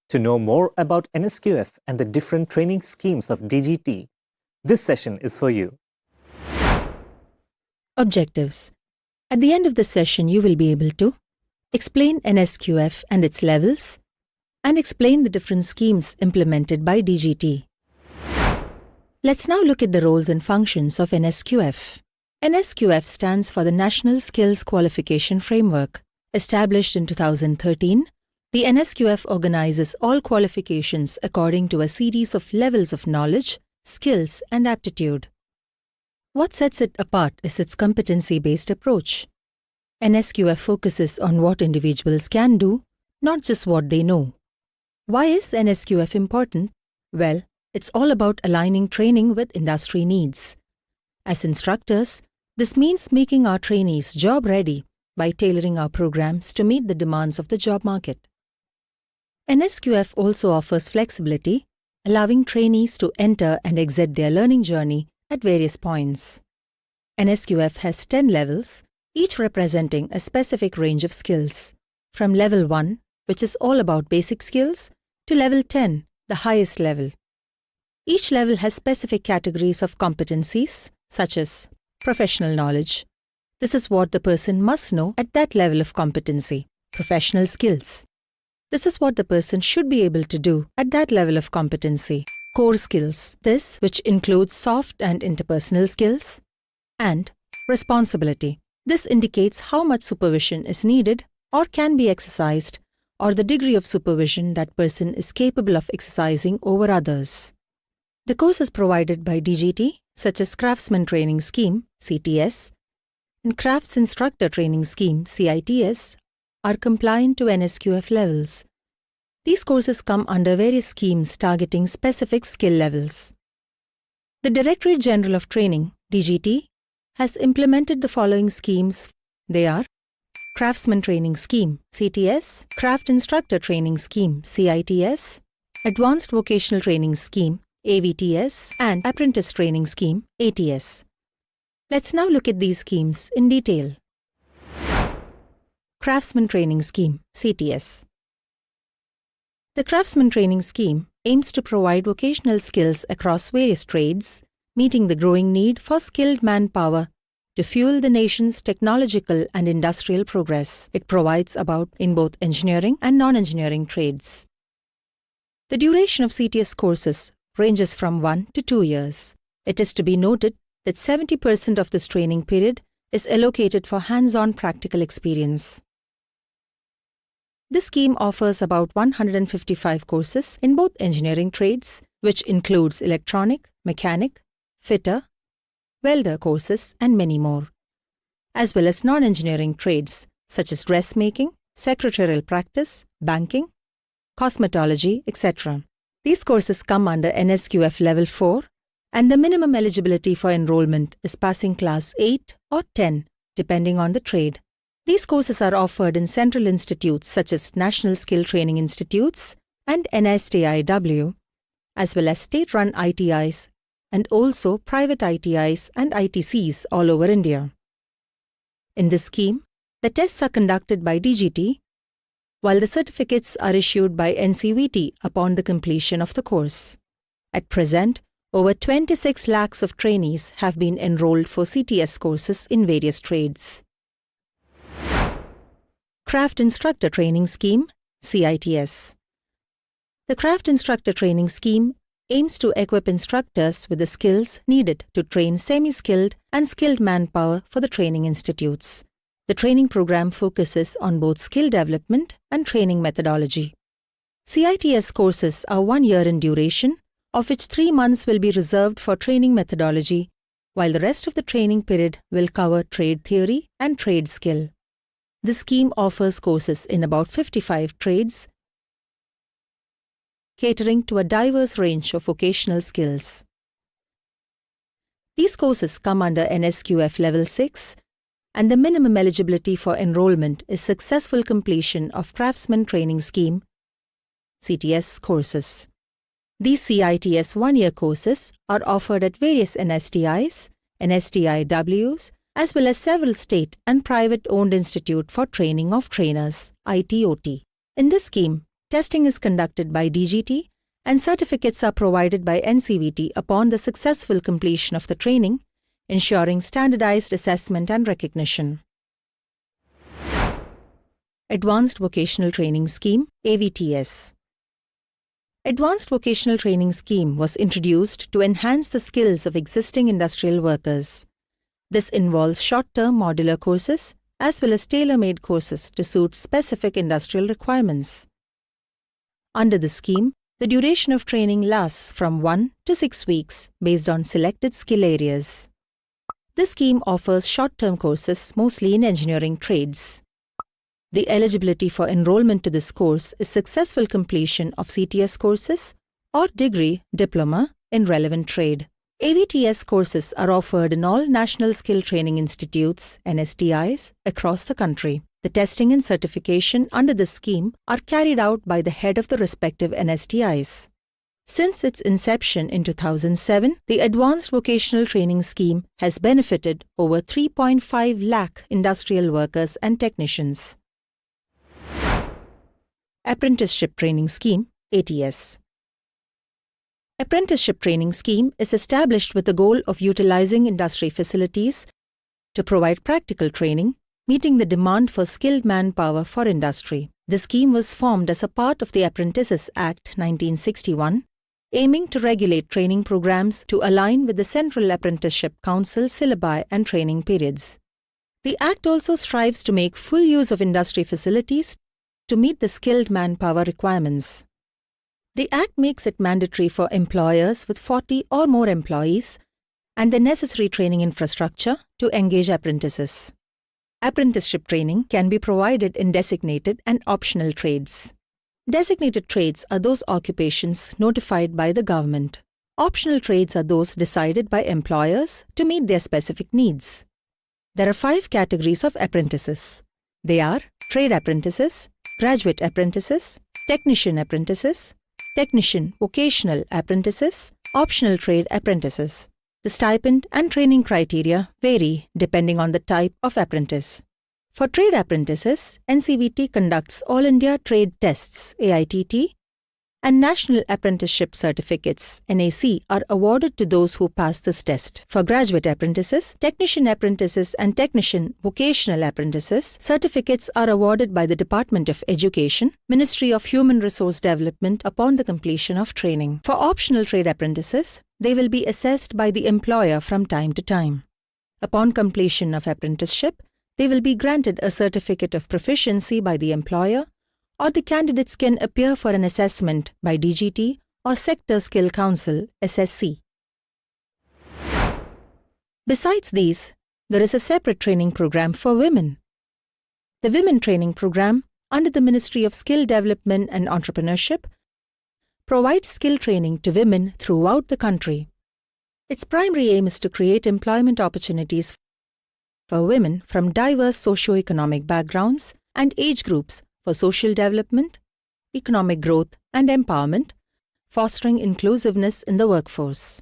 To know more about NSQF and the different training schemes of DGT, this session is for you. Objectives. At the end of the session, you will be able to explain NSQF and its levels and explain the different schemes implemented by DGT. Let's now look at the roles and functions of NSQF. NSQF stands for the National Skills Qualification Framework. Established in 2013, the NSQF organizes all qualifications according to a series of levels of knowledge, skills, and aptitude. What sets it apart is its competency-based approach. NSQF focuses on what individuals can do, not just what they know. Why is NSQF important? Well, it's all about aligning training with industry needs. As instructors, this means making our trainees job-ready by tailoring our programs to meet the demands of the job market. NSQF also offers flexibility, allowing trainees to enter and exit their learning journey at various points. NSQF has 10 levels, each representing a specific range of skills, from level 1, which is all about basic skills, to level 10, the highest level. Each level has specific categories of competencies, such as professional knowledge. This is what the person must know at that level of competency. Professional skills. This is what the person should be able to do at that level of competency. Core skills. This, which includes soft and interpersonal skills. And responsibility. This indicates how much supervision is needed or can be exercised, or the degree of supervision that person is capable of exercising over others. The courses provided by DGT, such as Craftsman Training Scheme, CTS, and Crafts Instructor Training Scheme, CITS, are compliant to NSQF levels. These courses come under various schemes targeting specific skill levels. The Directorate General of Training, DGT, has implemented the following schemes. They are Craftsman Training Scheme, CTS, Craft Instructor Training Scheme, CITS, Advanced Vocational Training Scheme, AVTS, and Apprentice Training Scheme, ATS. Let's now look at these schemes in detail. Craftsman Training Scheme, CTS. The Craftsman Training Scheme aims to provide vocational skills across various trades, meeting the growing need for skilled manpower to fuel the nation's technological and industrial progress. It provides about in both engineering and non-engineering trades. The duration of CTS courses ranges from 1 to 2 years. It is to be noted that 70% of this training period is allocated for hands-on practical experience. This scheme offers about 155 courses in both engineering trades, which includes electronic, mechanic, fitter, welder courses, and many more, as well as non-engineering trades such as dressmaking, secretarial practice, banking, cosmetology, etc. These courses come under NSQF Level 4, and the minimum eligibility for enrollment is passing Class 8 or 10, depending on the trade. These courses are offered in central institutes such as National Skill Training Institutes and NSTIW, as well as state-run ITIs and also private ITIs and ITCs all over India. In this scheme, the tests are conducted by DGT, while the certificates are issued by NCVT upon the completion of the course. At present, over 26 lakhs of trainees have been enrolled for CTS courses in various trades. Craft Instructor Training Scheme, CITS. The Craft Instructor Training Scheme aims to equip instructors with the skills needed to train semi-skilled and skilled manpower for the training institutes. The training program focuses on both skill development and training methodology. CITS courses are 1 year in duration, of which 3 months will be reserved for training methodology, while the rest of the training period will cover trade theory and trade skill. The scheme offers courses in about 55 trades, catering to a diverse range of vocational skills. These courses come under NSQF Level 6, and the minimum eligibility for enrollment is successful completion of Craftsman Training Scheme CTS courses. These CITS 1-year courses are offered at various NSTIs, NSTIWs, as well as several state and private-owned institute for training of trainers, ITOT. In this scheme, testing is conducted by DGT and certificates are provided by NCVT upon the successful completion of the training, ensuring standardized assessment and recognition. Advanced Vocational Training Scheme, AVTS. Advanced Vocational Training Scheme was introduced to enhance the skills of existing industrial workers. This involves short-term modular courses as well as tailor-made courses to suit specific industrial requirements. Under the scheme, the duration of training lasts from 1 to 6 weeks based on selected skill areas. This scheme offers short-term courses mostly in engineering trades. The eligibility for enrollment to this course is successful completion of CTS courses or degree diploma in relevant trade. AVTS courses are offered in all National Skill Training Institutes, NSTIs, across the country. The testing and certification under this scheme are carried out by the head of the respective NSTIs. Since its inception in 2007, the Advanced Vocational Training Scheme has benefited over 3.5 lakh industrial workers and technicians. Apprenticeship Training Scheme, ATS. Apprenticeship Training Scheme is established with the goal of utilizing industry facilities to provide practical training, meeting the demand for skilled manpower for industry. The scheme was formed as a part of the Apprentices Act 1961, aiming to regulate training programs to align with the Central Apprenticeship Council syllabi and training periods. The Act also strives to make full use of industry facilities to meet the skilled manpower requirements. The Act makes it mandatory for employers with 40 or more employees and the necessary training infrastructure to engage apprentices. Apprenticeship training can be provided in designated and optional trades. Designated trades are those occupations notified by the government. Optional trades are those decided by employers to meet their specific needs. There are 5 categories of apprentices. They are trade apprentices, graduate apprentices, technician apprentices, technician vocational apprentices, optional trade apprentices. The stipend and training criteria vary depending on the type of apprentice. For trade apprentices, NCVT conducts All India Trade Tests AITT and National Apprenticeship Certificates NAC are awarded to those who pass this test. For graduate apprentices, technician apprentices and technician vocational apprentices, certificates are awarded by the Department of Education, Ministry of Human Resource Development upon the completion of training. For optional trade apprentices, they will be assessed by the employer from time to time. Upon completion of apprenticeship, they will be granted a certificate of proficiency by the employer, or the candidates can appear for an assessment by DGT or Sector Skill Council SSC. Besides these, there is a separate training program for women. The Women Training Program, under the Ministry of Skill Development and Entrepreneurship, provides skill training to women throughout the country. Its primary aim is to create employment opportunities for women from diverse socio-economic backgrounds and age groups for social development, economic growth and empowerment, fostering inclusiveness in the workforce.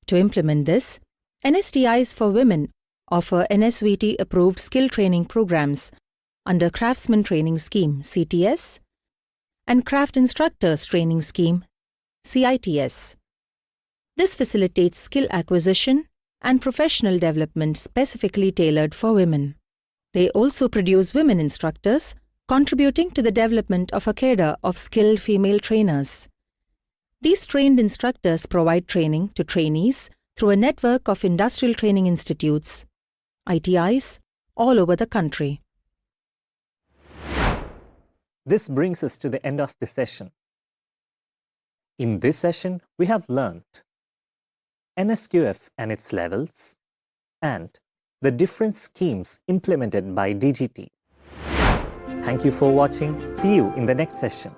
To implement this, NSTIs for women offer NSVT-approved skill training programs under Craftsman Training Scheme CTS and Craft Instructors Training Scheme CITS. This facilitates skill acquisition and professional development specifically tailored for women. They also produce women instructors contributing to the development of a cadre of skilled female trainers. These trained instructors provide training to trainees through a network of industrial training institutes, ITIs, all over the country. This brings us to the end of this session. In this session, we have learnt NSQF and its levels and the different schemes implemented by DGT. Thank you for watching. See you in the next session.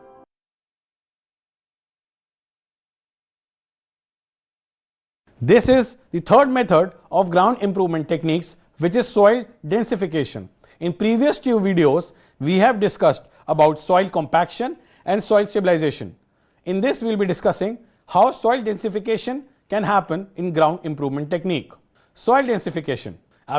This is the third method of ground improvement techniques, which is soil densification. In previous two videos, we have discussed about soil compaction and soil stabilization. In this, we will be discussing how soil densification can happen in ground improvement technique. Soil densification.